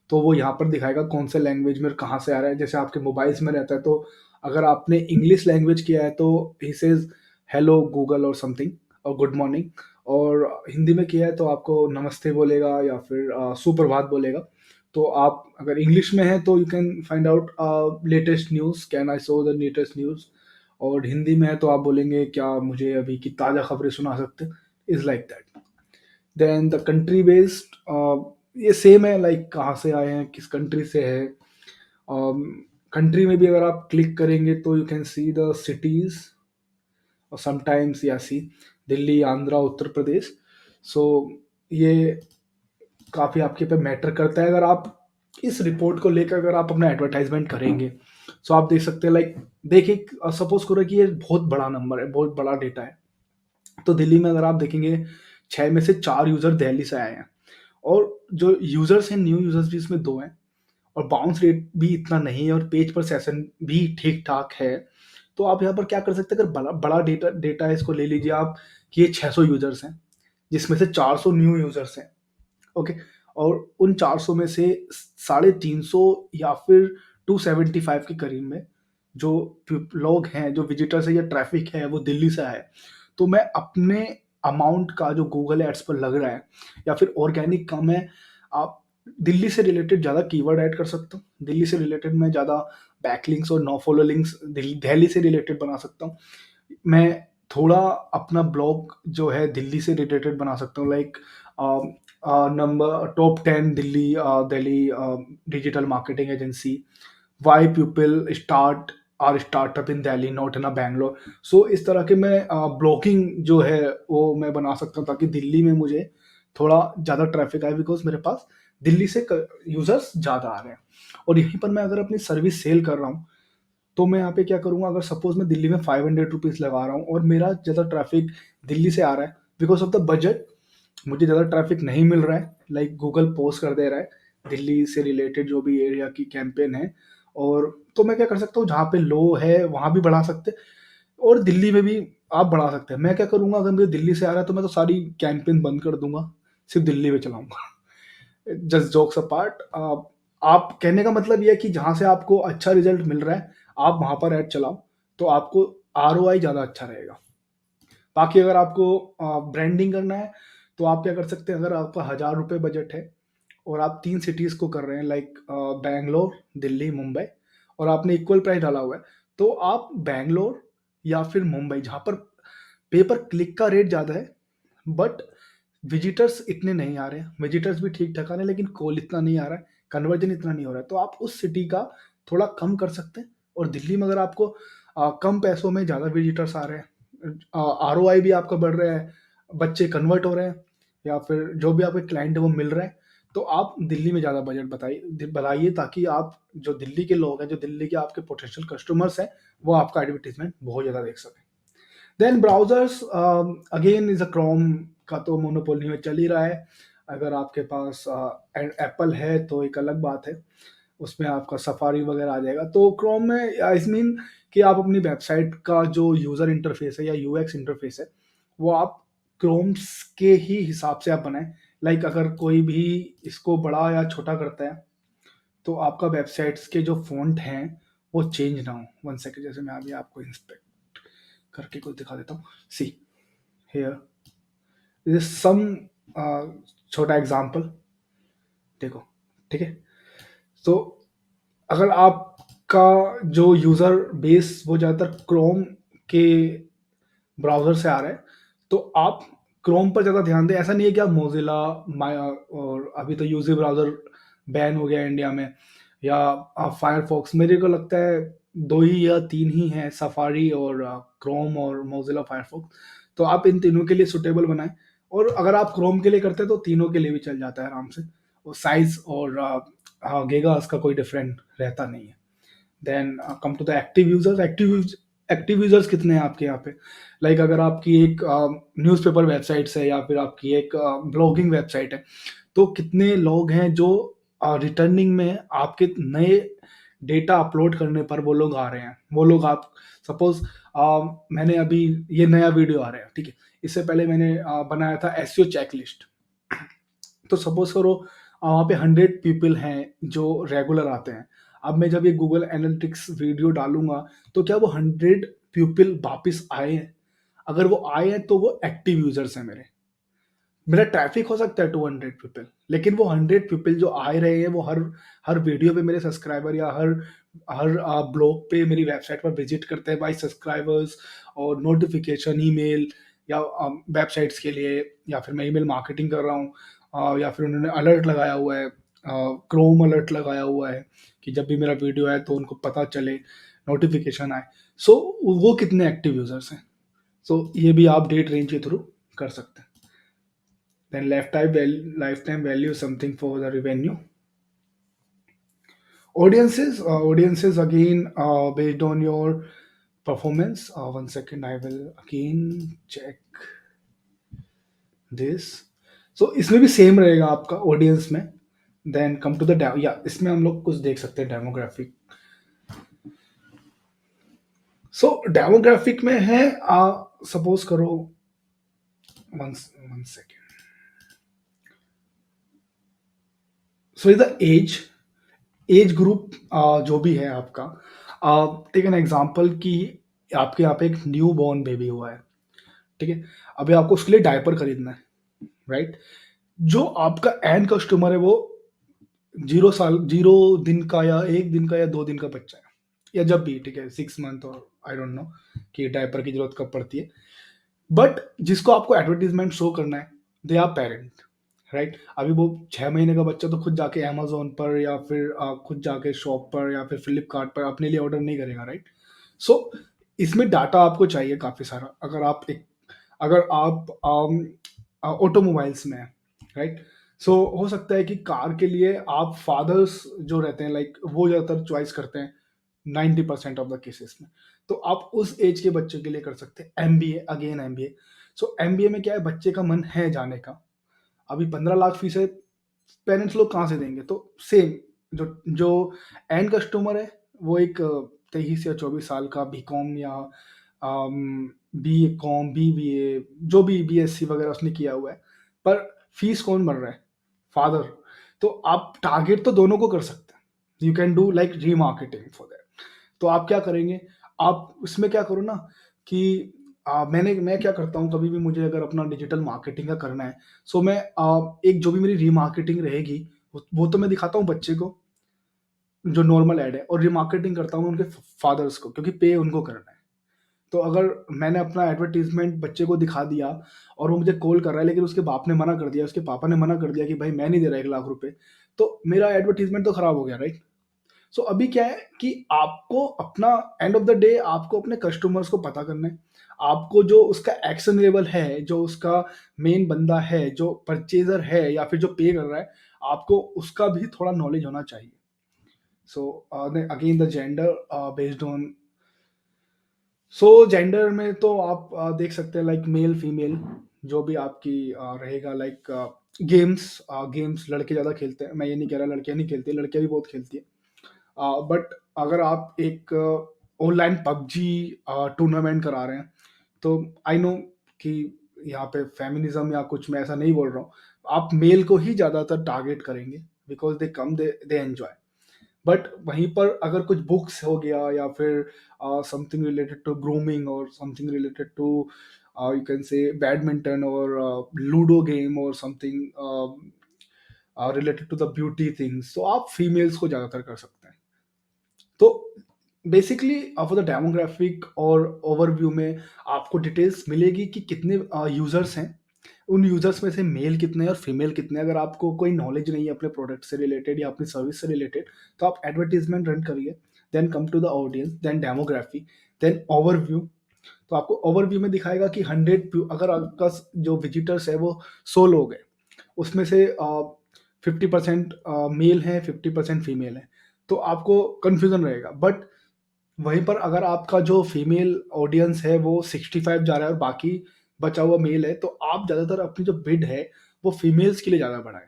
तो वो यहाँ पर दिखाएगा कौन से लैंग्वेज में कहाँ से आ रहा है. जैसे आपके मोबाइल्स में रहता है, तो अगर आपने इंग्लिश लैंग्वेज किया है तो ही सेज हेलो गूगल और समथिंग और गुड मॉर्निंग, और हिंदी में किया है तो आपको नमस्ते बोलेगा या फिर सुप्रभात बोलेगा. तो आप अगर इंग्लिश में है तो you can find out latest news, can I show the latest news. और हिंदी में है तो आप बोलेंगे क्या मुझे अभी की ताज़ा खबरें सुना सकते हैं, is like that. Then the country based, ये सेम है, लाइक कहाँ से आए हैं, किस कंट्री से है. कंट्री में भी अगर आप क्लिक करेंगे तो you can see the cities और समटाइम्स या सी दिल्ली, आंध्रा, उत्तर प्रदेश. सो ये काफ़ी आपके पे मैटर करता है. अगर आप इस रिपोर्ट को लेकर अगर आप अपना एडवर्टाइजमेंट करेंगे, सो आप देख सकते हैं, लाइक देखिए सपोज करो कि ये बहुत बड़ा नंबर है, बहुत बड़ा डेटा है. तो दिल्ली में अगर आप देखेंगे 6 में से 4 यूजर दिल्ली से आए हैं और जो यूजर्स हैं, न्यू यूजर्स भी इसमें 2 हैं और बाउंस रेट भी इतना नहीं है और पेज पर सेशन भी ठीक ठाक है. तो आप यहाँ पर क्या कर सकते हैं, अगर बड़ा बड़ा डेटा डेटा है, इसको ले लीजिए आप कि ये 600 यूजर्स हैं, जिसमें से 400 न्यू यूजर्स हैं। ओके। और उन 400 में से 350 या फिर 275 के करीब में जो लोग हैं, जो विजिटर्स है या ट्रैफिक है, वो दिल्ली से है। तो मैं अपने अमाउंट का जो गूगल एड्स पर लग रहा है या फिर ऑर्गेनिक कम है, आप दिल्ली से रिलेटेड ज़्यादा कीवर्ड ऐड कर सकता हूँ। दिल्ली से रिलेटेड मैं ज़्यादा बैकलिंक्स और नो फॉलो लिंक्स दिल्ली से रिलेटेड बना सकता हूँ। मैं थोड़ा अपना ब्लॉग जो है दिल्ली से रिलेटेड बना सकता हूँ, like number top 10 Delhi digital marketing agency, why people start or startup in Delhi not in a Bangalore. So इस तरह के मैं ब्लॉगिंग जो है वो मैं बना सकता हूँ, ताकि दिल्ली में मुझे थोड़ा ज़्यादा ट्रैफिक आए, बिकॉज मेरे पास दिल्ली से यूजर्स ज़्यादा आ रहे हैं। और यहीं पर मैं अगर अपनी सर्विस सेल कर रहा हूँ, तो मैं यहाँ पे क्या करूँगा, अगर सपोज मैं दिल्ली में 500 रुपीज़ लगा रहा हूँ और मेरा ज़्यादा ट्रैफिक दिल्ली से आ रहा है, बिकॉज ऑफ द बजट मुझे ज़्यादा ट्रैफिक नहीं मिल रहा है, लाइक गूगल पोस्ट कर दे रहा है दिल्ली से रिलेटेड जो भी एरिया की कैंपेन है। और तो मैं क्या कर सकता हूँ, जहाँ पे लो है वहाँ भी बढ़ा सकते हैं, और दिल्ली में भी आप बढ़ा सकते हैं। मैं क्या करूँगा, अगर मुझे दिल्ली से आ रहा है तो मैं तो सारी कैंपेन बंद कर दूंगा, सिर्फ दिल्ली में चलाऊंगा। जस्ट जोक्स अपार्ट, आप कहने का मतलब ये है कि जहाँ से आपको अच्छा रिजल्ट मिल रहा है आप वहाँ पर ऐड चलाओ, तो आपको ROI ज़्यादा अच्छा रहेगा। बाकी अगर आपको ब्रांडिंग करना है, तो आप क्या कर सकते हैं, अगर आपका 1000 रुपये बजट है और आप 3 सिटीज़ को कर रहे हैं, लाइक बैंगलोर, दिल्ली, मुंबई, और आपने इक्वल प्राइस डाला हुआ है, तो आप बैंगलोर या फिर मुंबई, जहाँ पर पे पर क्लिक का रेट ज़्यादा है बट विजिटर्स इतने नहीं आ रहे हैं, विजिटर्स भी ठीक ठाक आ रहे हैं लेकिन कॉल इतना नहीं आ रहा है, कन्वर्जन इतना नहीं हो रहा है, तो आप उस सिटी का थोड़ा कम कर सकते हैं। और दिल्ली में अगर आपको कम पैसों में ज़्यादा विजिटर्स आ रहे हैं, ROI भी आपका बढ़ रहा है, बच्चे कन्वर्ट हो रहे हैं, या फिर जो भी आपके क्लाइंट है वो मिल रहा है, तो आप दिल्ली में ज़्यादा बजट बताइए बढ़ाइए, ताकि आप जो दिल्ली के लोग हैं, जो दिल्ली के आपके पोटेंशियल कस्टमर्स हैं, वो आपका एडवर्टीजमेंट बहुत ज़्यादा देख सकें। Then browsers, again is a Chrome का तो मोनोपोली में चल ही रहा है। अगर आपके पास एप्पल है तो एक अलग बात है, उसमें आपका सफारी वगैरह आ जाएगा। तो क्रोम में आई मीन कि आप अपनी वेबसाइट का जो यूज़र इंटरफेस है या UX इंटरफेस है, वो आप क्रोम्स के ही हिसाब से आप बनाएं। लाइक अगर कोई भी इसको बड़ा या छोटा करता है, तो आपका वेबसाइट्स के जो फ़ॉन्ट हैं वो चेंज ना हो। वन सेकंड, जैसे मैं अभी आपको इंस्पेक्ट करके कुछ दिखा देता हूँ। सी हियर इज सम छोटा एग्जांपल, देखो, ठीक है। तो अगर आपका जो यूजर बेस वो ज़्यादातर क्रोम के ब्राउजर से आ रहा है, तो आप क्रोम पर ज़्यादा ध्यान दें। ऐसा नहीं है कि आप मोजिला माया, और अभी तो यूजी ब्राउजर बैन हो गया इंडिया में, या आप फायरफॉक्स, मेरे को लगता है 2 या 3 ही हैं, सफारी और क्रोम और मोजिला फायरफॉक्स। तो आप इन तीनों के लिए सुटेबल बनाएं, और अगर आप क्रोम के लिए करते हैं तो तीनों के लिए भी चल जाता है आराम से। और साइज और गीगास का कोई डिफरेंट रहता नहीं है। Then come to the active users. Active users कितने हैं आपके यहाँ पे, लाइक अगर आपकी एक न्यूज़पेपर वेबसाइट है या फिर आपकी एक ब्लॉगिंग वेबसाइट है, तो कितने लोग हैं जो रिटर्निंग में आपके नए डेटा अपलोड करने पर वो लोग आ रहे हैं। वो लोग, आप सपोज मैंने अभी ये नया वीडियो आ रहा है, ठीक है, इससे पहले मैंने बनाया था SEO चेकलिस्ट। तो सपोज करो वहाँ पे 100 पीपल हैं जो रेगुलर आते हैं। अब मैं जब ये गूगल एनालिटिक्स वीडियो डालूंगा, तो क्या वो 100 पीपल वापस आए हैं? अगर वो आए हैं तो वो एक्टिव यूजर्स हैं मेरे। मेरा ट्रैफिक हो सकता है 200 पीपल, लेकिन वो 100 पीपल जो आ रहे हैं वो हर हर वीडियो पे मेरे सब्सक्राइबर, या हर हर ब्लॉग पे मेरी वेबसाइट पर विजिट करते हैं बाई सब्सक्राइबर्स, और नोटिफिकेशन ईमेल, या वेबसाइट्स के लिए, या फिर मैं ईमेल मार्केटिंग कर रहा हूँ, या फिर उन्होंने अलर्ट लगाया हुआ है, क्रोम अलर्ट लगाया हुआ है कि जब भी मेरा वीडियो आए तो उनको पता चले, नोटिफिकेशन आए। सो वो कितने एक्टिव यूजर्स हैं, सो ये भी आप डेट रेंज के थ्रू कर सकते हैं। Then lifetime value, something for the revenue. Audiences again, based on your performance. One second, I will again check this. So इसमें भी सेम रहेगा आपका ऑडियंस में। देन कम टू द या इसमें हम लोग कुछ देख सकते हैं डेमोग्राफिक। सो डेमोग्राफिक में है, सपोज करो, one one second, so is the age, age group जो भी है आपका, टेक एन एग्जांपल कि आपके यहाँ पे एक न्यू बॉर्न बेबी हुआ है, ठीक है, अभी आपको उसके लिए डायपर खरीदना है, राइट? जो आपका एंड कस्टमर है वो 0 साल 0 दिन का या 1 दिन का या 2 दिन का बच्चा है, या जब भी, ठीक है, 6 मंथ और आई डोंट नो कि डायपर की जरूरत कब पड़ती है, बट जिसको आपको एडवर्टीजमेंट शो करना है, दे आर पेरेंट, राइट? अभी वो 6 महीने का बच्चा तो खुद जाके अमेजोन पर या फिर खुद जाके शॉप पर या फिर फ्लिपकार्ट पर अपने लिए ऑर्डर नहीं करेगा, राइट? सो इसमें डाटा आपको चाहिए काफी सारा, अगर आप ऑटोमोबाइल्स में है, राइट? सो हो सकता है कि कार के लिए आप फादर्स जो रहते हैं, लाइक वो ज़्यादातर चॉइस करते हैं 90% ऑफ द केसेस में। तो आप उस एज के बच्चे के लिए कर सकते हैं एम बी ए, अगेन एम बी ए। सो एम बी ए में क्या है, बच्चे का मन है जाने का, अभी 15 लाख फीस है, पेरेंट्स लोग कहाँ से देंगे? तो सेम, जो जो एंड कस्टमर है वो एक 23 या 24 साल का बी कॉम या बी कॉम बी ए जो भी बी एस सी वगैरह उसने किया हुआ है, पर फीस कौन भर रहा है? फादर। तो आप टारगेट तो दोनों को कर सकते हैं, you can do like remarketing for that. तो आप क्या करेंगे, आप इसमें क्या करो ना कि मैं क्या करता हूँ, कभी भी मुझे अगर अपना डिजिटल मार्केटिंग का करना है, सो मैं एक जो भी मेरी रीमार्केटिंग रहेगी, वो तो मैं दिखाता हूँ बच्चे को, जो नॉर्मल ऐड है, और रिमार्केटिंग करता हूँ उनके फादर्स को, क्योंकि पे उनको करना है। तो अगर मैंने अपना एडवर्टीजमेंट बच्चे को दिखा दिया और वो मुझे कॉल कर रहा है, लेकिन उसके बाप ने मना कर दिया, उसके पापा ने मना कर दिया कि भाई मैं नहीं दे रहा 1 लाख रुपए, तो मेरा एडवर्टीजमेंट तो खराब हो गया, राइट? सो अभी क्या है कि आपको अपना, एंड ऑफ द डे आपको अपने कस्टमर्स को पता करना है, आपको जो उसका एक्शन लेवल है, जो उसका मेन बंदा है, जो परचेजर है या फिर जो पे कर रहा है, आपको उसका भी थोड़ा नॉलेज होना चाहिए। So again the gender based on, so gender में तो आप देख सकते हैं लाइक मेल फीमेल, जो भी आपकी रहेगा, लाइक गेम्स लड़के ज़्यादा खेलते हैं, मैं ये नहीं कह रहा लड़कियां नहीं खेलती, लड़कियां भी बहुत खेलती है, बट अगर आप एक ऑनलाइन पबजी टूर्नामेंट करा रहे हैं, तो आई नो कि यहाँ पे फेमिनिज्म या कुछ, मैं ऐसा नहीं बोल रहा हूँ, आप मेल को ही ज़्यादातर टारगेट करेंगे, बिकॉज दे एंजॉय। बट वहीं पर अगर कुछ बुक्स हो गया या फिर समथिंग रिलेटेड टू ग्रूमिंग और something related to you can say badminton और लूडो गेम और something related to the beauty things, तो आप फीमेल्स को ज़्यादातर कर सकते हैं। तो बेसिकली फॉर द डेमोग्राफिक और ओवरव्यू में आपको डिटेल्स मिलेगी कि कितने यूजर्स हैं, उन यूजर्स में से मेल कितने हैं और फीमेल कितने हैं। अगर आपको कोई नॉलेज नहीं है अपने प्रोडक्ट से रिलेटेड या अपनी सर्विस से रिलेटेड, तो आप एडवर्टीजमेंट रन करिए, then come to the audience, then demography, then overview. तो आपको ओवरव्यू में दिखाएगा कि 100, अगर आपका जो विजिटर्स है वो 100 लोग हैं, उसमें से 50% मेल हैं, 50% फीमेल हैं, तो आपको कंफ्यूजन रहेगा। बट वहीं पर अगर आपका जो फीमेल ऑडियंस है वो 65 जा रहा है और बाकी बचा हुआ मेल है, तो आप ज़्यादातर अपनी जो बिड है वो फीमेल्स के लिए ज़्यादा बढ़ाएं,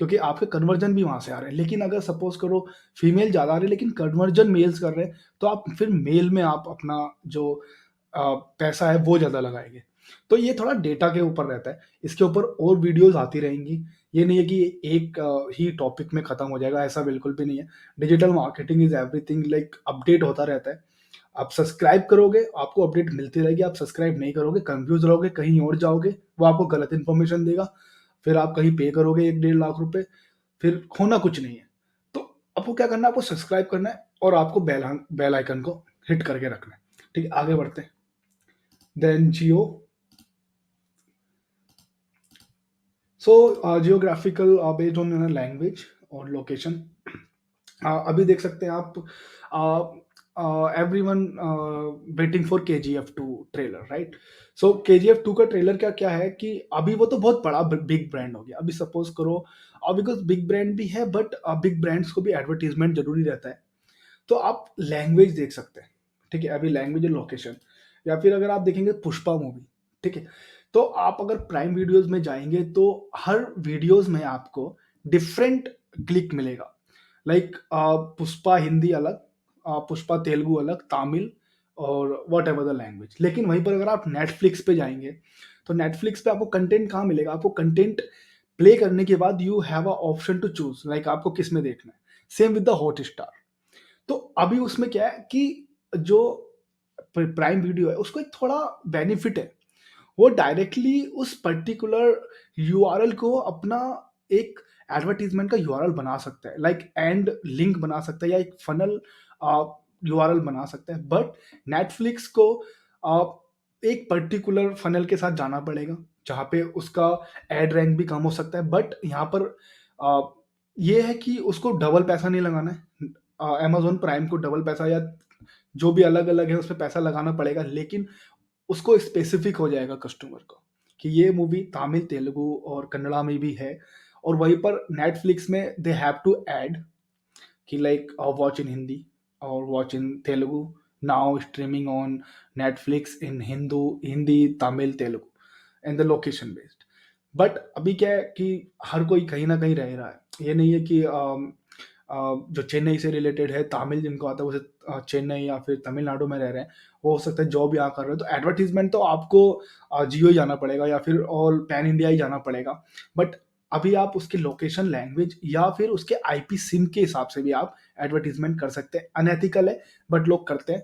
क्योंकि आपके कन्वर्जन भी वहां से आ रहे हैं। लेकिन अगर सपोज करो फीमेल ज़्यादा आ रही है लेकिन कन्वर्जन मेल्स कर रहे हैं, तो आप फिर मेल में आप अपना जो पैसा है वो ज़्यादा लगाएंगे। तो ये थोड़ा डेटा के ऊपर रहता है, इसके ऊपर और वीडियोस आती रहेंगी। ये नहीं है कि एक ही टॉपिक में खत्म हो जाएगा, ऐसा बिल्कुल भी नहीं है। Digital marketing is everything, like update होता रहता है। आप सब्सक्राइब करोगे आपको अपडेट मिलती रहेगी, आप सब्सक्राइब नहीं करोगे कंफ्यूज रहोगे, कहीं और जाओगे, वो आपको गलत इन्फॉर्मेशन देगा, फिर आप कहीं पे करोगे 1 डेढ़ लाख रुपए, फिर खोना कुछ नहीं है। तो आपको क्या करना है, आपको सब्सक्राइब करना है और आपको बेल आइकन को हिट करके रखना है। ठीक है, आगे बढ़ते हैं। Then geo, so geographical based on language और लोकेशन। अभी देख सकते हैं आप, एवरी वन वेटिंग फॉर के जी एफ टू ट्रेलर, राइट? सो के जी एफ टू का ट्रेलर क्या क्या है कि अभी वो तो बहुत बड़ा बिग ब्रांड हो गया, अभी सपोज करो, और बिकॉज बिग ब्रांड भी है, बट बिग ब्रांड्स को भी एडवर्टीजमेंट जरूरी रहता है। तो आप लैंग्वेज देख सकते हैं, ठीक है, अभी लैंग्वेज और लोकेशन। या फिर अगर आप देखेंगे पुष्पा मूवी, ठीक है, तो आप अगर प्राइम वीडियोस में जाएंगे तो हर वीडियोस में आपको डिफरेंट क्लिक मिलेगा, लाइक पुष्पा हिंदी अलग, पुष्पा तेलुगु अलग, तमिल, और वॉट एवर द लैंग्वेज। लेकिन वहीं पर अगर आप नेटफ्लिक्स पे जाएंगे, तो नेटफ्लिक्स पे आपको कंटेंट कहाँ मिलेगा? आपको कंटेंट प्ले करने के बाद you have a option to choose, like आपको किस में देखना है। Same with the Hotstar. तो अभी उसमें क्या है कि जो प्राइम वीडियो है उसको एक थोड़ा बेनिफिट है, वो डायरेक्टली उस पर्टिकुलर यूआरएल को अपना एक एडवर्टीजमेंट का यूआरएल बना सकता है, लाइक एंड लिंक बना सकता है या एक फनल यूआरएल बना सकता है। बट नेटफ्लिक्स को आ, एक पर्टिकुलर फनल के साथ जाना पड़ेगा जहाँ पे उसका एड रैंक भी कम हो सकता है। बट यहाँ पर आ, ये है कि उसको डबल पैसा नहीं लगाना है, अमेजोन प्राइम को डबल पैसा या जो भी अलग अलग है उस पर पैसा लगाना पड़ेगा, लेकिन उसको स्पेसिफिक हो जाएगा कस्टमर को कि ये मूवी तमिल, तेलुगु और कन्नड़ा में भी है। और वहीं पर नेटफ्लिक्स में दे हैव टू ऐड कि लाइक वॉच इन हिंदी और watch in Telugu, now streaming on Netflix in Hindi, Tamil, Telugu and the location based. But अभी क्या है कि हर कोई कहीं ना कहीं रह रहा है। ये नहीं है कि जो चेन्नई से रिलेटेड है, तमिल जिनको आता है वो चेन्नई या फिर तमिलनाडु में रह रहे हैं, वो हो सकता है जॉब यहाँ कर रहे हो, तो एडवर्टीजमेंट तो आपको जियो ही जाना पड़ेगा या फिर ऑल पैन इंडिया ही जाना पड़ेगा। बट अभी आप उसके लोकेशन, लैंग्वेज या फिर उसके आईपी सिम के हिसाब से भी आप एडवर्टीजमेंट कर सकते हैं। अनएथिकल है बट लोग करते हैं।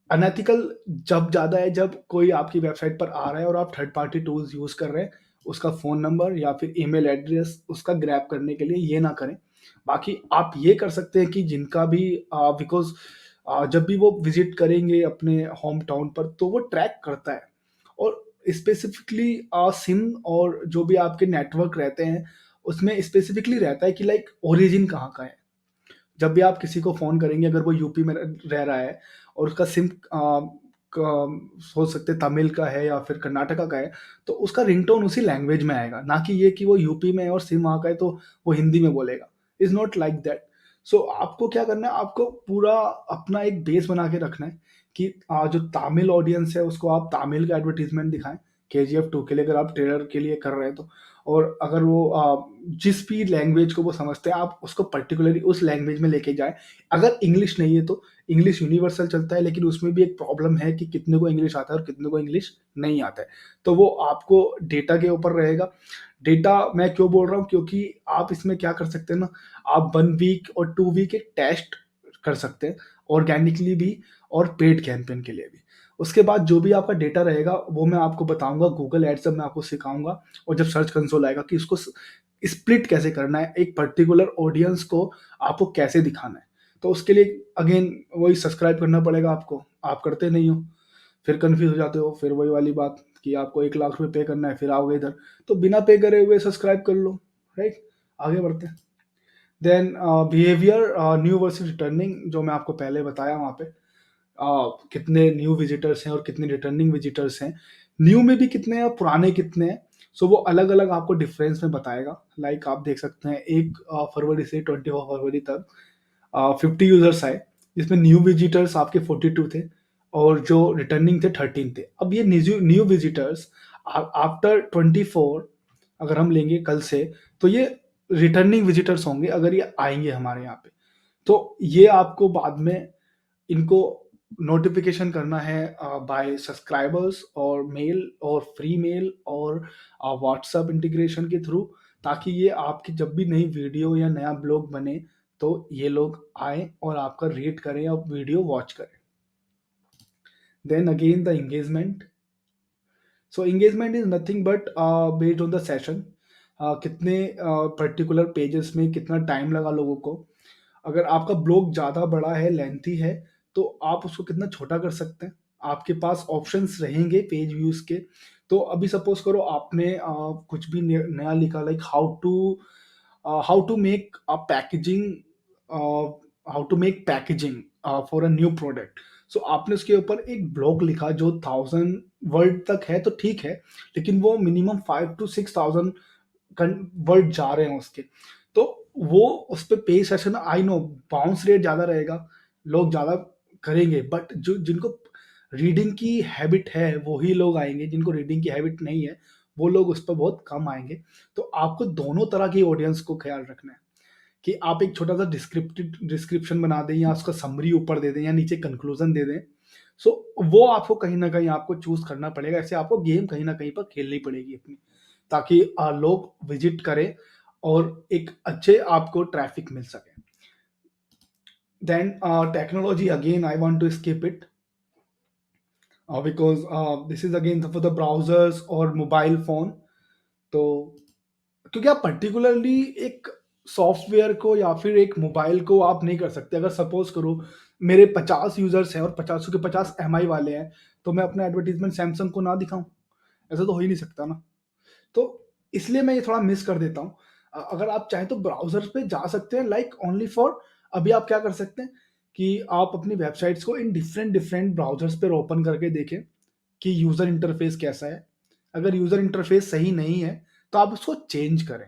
अनएथिकल जब ज़्यादा है जब कोई आपकी वेबसाइट पर आ रहा है और आप थर्ड पार्टी टूल्स यूज़ कर रहे हैं उसका फ़ोन नंबर या फिर ईमेल एड्रेस उसका ग्रैब करने के लिए, ये ना करें। बाकी आप ये कर सकते हैं कि जिनका भी बिकॉज जब भी वो विजिट करेंगे अपने होम टाउन पर तो वो ट्रैक करता है, और स्पेसिफिकली सिम और जो भी आपके नेटवर्क रहते हैं उसमें स्पेसिफिकली रहता है कि लाइक ओरिजिन कहाँ का है। जब भी आप किसी को फ़ोन करेंगे अगर वो यूपी में रह रहा है और उसका सिम सोच सकते हैं तमिल का है या फिर कर्नाटका का है, तो उसका रिंगटोन उसी लैंग्वेज में आएगा, ना कि ये कि वो यूपी में है और सिम वहाँ का है तो वो हिंदी में बोलेगा। Is not like that. So आपको क्या करना है, आपको पूरा अपना एक बेस बना के रखना है कि जो तमिल ऑडियंस है उसको आप तमिल का एडवर्टीजमेंट दिखाएं KGF 2 के लिए, अगर आप ट्रेलर के लिए कर रहे हैं तो। और अगर वो जिस भी लैंग्वेज को वो समझते हैं आप उसको पर्टिकुलरली उस लैंग्वेज में लेके जाएं। अगर इंग्लिश नहीं है तो इंग्लिश यूनिवर्सल चलता है, लेकिन उसमें भी एक प्रॉब्लम है कि कितने को इंग्लिश आता है और कितने को इंग्लिश नहीं आता है। तो वो आपको डेटा के ऊपर रहेगा। डेटा मैं क्यों बोल रहा हूँ, क्योंकि आप इसमें क्या कर सकते हैं ना, आप 1 वीक और 2 वीक एक टेस्ट कर सकते हैं, ऑर्गेनिकली भी और पेड कैंपेन के लिए भी। उसके बाद जो भी आपका डेटा रहेगा वो मैं आपको बताऊंगा, गूगल एड्स में मैं आपको सिखाऊंगा। और जब सर्च कंसोल आएगा कि इसको स्प्लिट कैसे करना है, एक पर्टिकुलर ऑडियंस को आपको कैसे दिखाना है, तो उसके लिए अगेन वही सब्सक्राइब करना पड़ेगा आपको। आप करते नहीं हो, फिर कंफ्यूज हो जाते हो, फिर वही वाली बात कि आपको 1 लाख रुपए पे करना है फिर आओगे इधर। तो बिना पे करे हुए सब्सक्राइब कर लो, राइट। आगे बढ़ते हैं। Then behaviour, new versus returning, जो मैं आपको पहले बताया वहाँ पे कितने न्यू विजिटर्स हैं और कितने रिटर्निंग विजिटर्स हैं, न्यू में भी कितने हैं और पुराने कितने हैं। सो वो अलग अलग आपको डिफरेंस में बताएगा। लाइक आप देख सकते हैं 1 फरवरी से 24 फरवरी तक 50 यूजर्स आए, जिसमें न्यू विजिटर्स आपके 42 थे और जो रिटर्निंग थे 13 थे। अब ये न्यू विजिटर्स आफ्टर 24, अगर हम लेंगे कल से, तो ये रिटर्निंग विजिटर्स होंगे अगर ये आएंगे हमारे यहाँ पे। तो ये आपको बाद में इनको नोटिफिकेशन करना है बाय सब्सक्राइबर्स और मेल और फ्री मेल और व्हाट्सएप इंटीग्रेशन के थ्रू, ताकि ये आपकी जब भी नई वीडियो या नया ब्लॉग बने तो ये लोग आए और आपका रेट करें और वीडियो वॉच करें। Then again the engagement. So engagement is nothing but based on the session, कितने पर्टिकुलर पेजेस में कितना टाइम लगा लोगों को। अगर आपका ब्लॉग ज़्यादा बड़ा है, लेंथी है, तो आप उसको कितना छोटा कर सकते हैं। आपके पास ऑप्शंस रहेंगे पेज व्यूज के। तो अभी सपोज करो आपने कुछ भी नया लिखा, like how to make a packaging, how to make packaging for a new product. So आपने उसके ऊपर एक ब्लॉग लिखा जो 1000 वर्ड तक है तो ठीक है, लेकिन वो मिनिमम 5 to 6,000 वर्ड जा रहे हैं उसके। तो वो उस पे पे session, I know bounce rate ज्यादा रहेगा, लोग ज्यादा करेंगे, बट जो जिनको रीडिंग की हैबिट है वही लोग आएंगे, जिनको रीडिंग की हैबिट नहीं है वो लोग उस पर बहुत कम आएंगे। तो आपको दोनों तरह की ऑडियंस को ख्याल रखना है कि आप एक छोटा सा डिस्क्रिप्टिव डिस्क्रिप्शन बना दें या उसका समरी ऊपर दे दें या नीचे कंक्लूजन दे दें। सो वो आपको कहीं न कहीं आपको चूज़ करना पड़ेगा, ऐसे आपको गेम कहीं न कहीं पर खेलनी पड़ेगी अपनी, ताकि लोग विज़िट करें और एक अच्छे आपको ट्रैफ़िक मिल सके। Then technology again, I want to skip it because this is again for the browsers और मोबाइल फ़ोन। तो क्योंकि आप पर्टिकुलरली एक सॉफ्टवेयर को या फिर एक मोबाइल को आप नहीं कर सकते। अगर सपोज़ करो मेरे 50 यूज़र्स हैं और 50 के 50 एमआई वाले हैं, तो मैं अपना एडवर्टाइज़मेंट सैमसंग को ना दिखाऊँ? ऐसा तो हो ही नहीं सकता ना। तो इसलिए मैं ये थोड़ा मिस कर देता हूँ। अगर आप चाहें तो ब्राउज़र पे जा सकते हैं लाइक ओनली फॉर अभी आप क्या कर सकते हैं कि आप अपनी वेबसाइट्स को इन डिफरेंट ब्राउज़र्स पे ओपन करके देखें कि यूज़र इंटरफ़ेस कैसा है। अगर यूज़र इंटरफ़ेस सही नहीं है, तो आप उसको चेंज करें।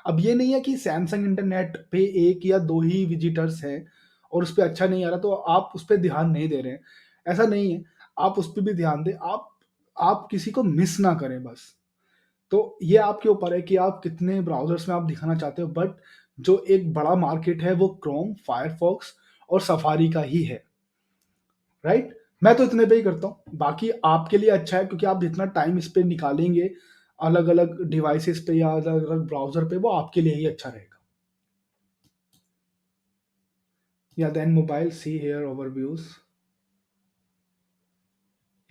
अब ये नहीं है कि सैमसंग इंटरनेट पे 1 या 2 ही विज़िटर्स हैं और उसपे अच्छा नहीं आ रहा तो आप उसपे ध्यान नहीं दे रहे हैं। ऐसा नहीं है, आप उसपे भी ध्यान दें। आप किसी को मिस ना करें बस। तो ये आपके ऊपर है कि आप कितने ब्राउज़र्स में आप दिखाना चाहते हो, बट जो एक बड़ा मार्केट है वो क्रोम, फायरफॉक्स और सफारी का ही है, राइट? मैं तो इतने पे ही करता हूँ। बाकी आपके लिए अच्छा है क्योंकि आप जितना टाइम इस पे निकालेंगे, अलग-अलग डिवाइसेज़ पे या अलग-अलग ब्राउज़र पे, वो आपके लिए ही अच्छा रहेगा। या देन मोबाइल सी हियर ओवरव्यूज़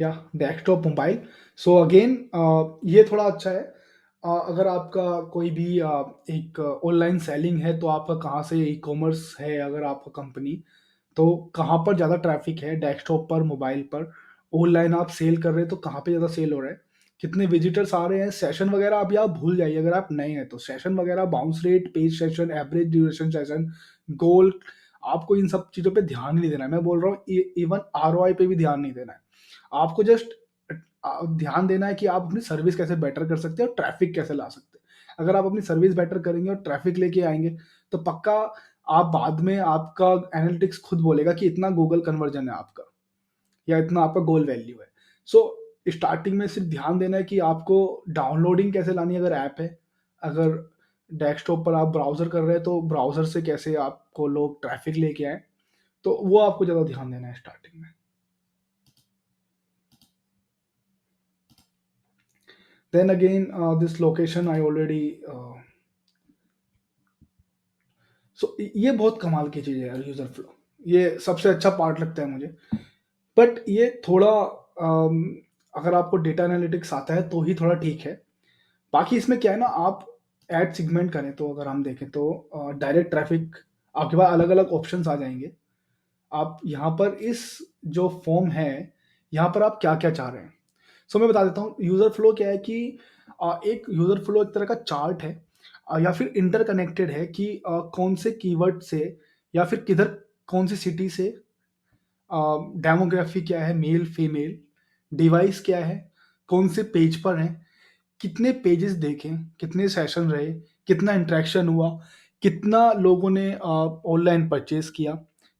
या डेस्कटॉप मोबाइल। सो अगेन ये थोड़ा अच्छा है। अगर आपका कोई भी एक ऑनलाइन सेलिंग है तो आपका कहाँ से ई-कॉमर्स है, अगर आपका कंपनी, तो कहाँ पर ज़्यादा ट्रैफ़िक है, डेस्कटॉप पर, मोबाइल पर? ऑनलाइन आप सेल कर रहे हैं तो कहाँ पे ज़्यादा सेल हो रहा है? कितने विज़िटर्स आ रहे हैं? सेशन वगैरह अभी आप भूल जाइए अगर आप नए हैं तो। सेशन वगैरह, bounce rate, page session, average duration session, goal, आपको इन सब चीज़ों पे ध्यान ही नहीं देना है। मैं बोल रहा हूँ इवन आरओआई पे भी ध्यान नहीं देना है। आपको जस्ट ध्यान देना है कि आप अपनी सर्विस कैसे बेटर कर सकते हैं और ट्रैफ़िक कैसे ला सकते हैं। अगर आप अपनी सर्विस बेटर करेंगे और ट्रैफ़िक लेके आएँगे, तो पक्का आप बाद में आपका एनालिटिक्स खुद बोलेगा कि इतना गूगल कन्वर्जन है आपका या इतना आपका गोल वैल्यू है। सो स्टार्टिंग में सिर्फ ध्यान देना है कि आपको डाउनलोडिंग कैसे लानी है अगर ऐप है। अगर डेस्कटॉप पर आप ब्राउज़र कर रहे हैं तो ब्राउज़र से कैसे आपको लोग ट्रैफ़िक लेके आएँ, तो वो आपको ज़्यादा ध्यान देना है स्टार्टिंग में। Then again this location I already so ये बहुत कमाल की चीज़ है यार यूज़र फ्लो। ये सबसे अच्छा पार्ट लगता है मुझे। बट ये थोड़ा अगर आपको डेटा एनालिटिक्स आता है तो ही थोड़ा ठीक है। बाकी इसमें क्या है ना, आप एड सेगमेंट करें तो अगर हम देखें तो डायरेक्ट ट्रैफ़िक आपके पास अलग-अलग ऑप्शंस आ जाएँगे। आप यहाँ पर इस जो फॉर्म है, यहाँ पर आप क्या-क्या चाह रहे हैं। सो मैं बता देता हूँ यूज़र फ्लो क्या है कि एक यूज़र फ्लो एक तरह का चार्ट है या फिर इंटरकनेक्टेड है कि कौन से कीवर्ड से या फिर किधर कौन सी सिटी से डेमोग्राफी क्या है, मेल फीमेल, डिवाइस क्या है, कौन से पेज पर हैं, कितने पेजेस देखे, कितने सेशन रहे, कितना इंटरेक्शन हुआ, कितना लोगों ने ऑनलाइन परचेज किया,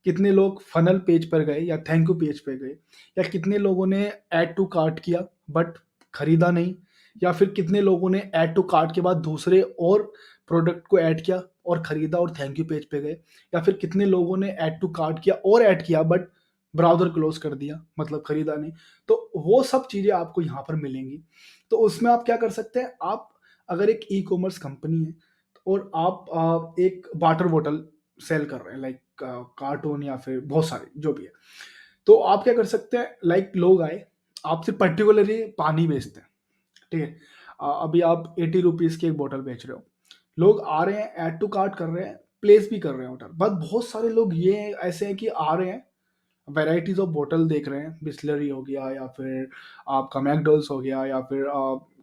कितने लोग फनल पेज पर गए या थैंक यू पेज पे गए, या कितने लोगों ने ऐड टू कार्ट किया बट खरीदा नहीं, या फिर कितने लोगों ने ऐड टू कार्ट के बाद दूसरे और प्रोडक्ट को ऐड किया और खरीदा और थैंक यू पेज पे गए, या फिर कितने लोगों ने ऐड टू कार्ट किया और ऐड किया बट ब्राउज़र क्लोज कर दिया, मतलब खरीदा नहीं। तो वो सब चीज़ें आपको यहाँ पर मिलेंगी। तो उसमें आप क्या कर सकते हैं, आप अगर एक ई-कॉमर्स कंपनी है और आप एक वाटर बॉटल सेल कर रहे हैं लाइक कार्टून या फिर बहुत सारे जो भी है, तो आप क्या कर सकते हैं, लाइक लोग आए, आपसे पर्टिकुलरली पानी बेचते हैं, ठीक है? अभी आप 80 रुपीज़ की एक बॉटल बेच रहे हो, लोग आ रहे हैं, ऐड टू कार्ट कर रहे हैं, प्लेस भी कर रहे हैं ऑर्डर, बट बहुत सारे लोग ये ऐसे हैं कि आ रहे हैं, वैराइटीज़ ऑफ बॉटल देख रहे हैं, बिसलरी हो गया या फिर आपका मैकडॉवेल्स हो गया या फिर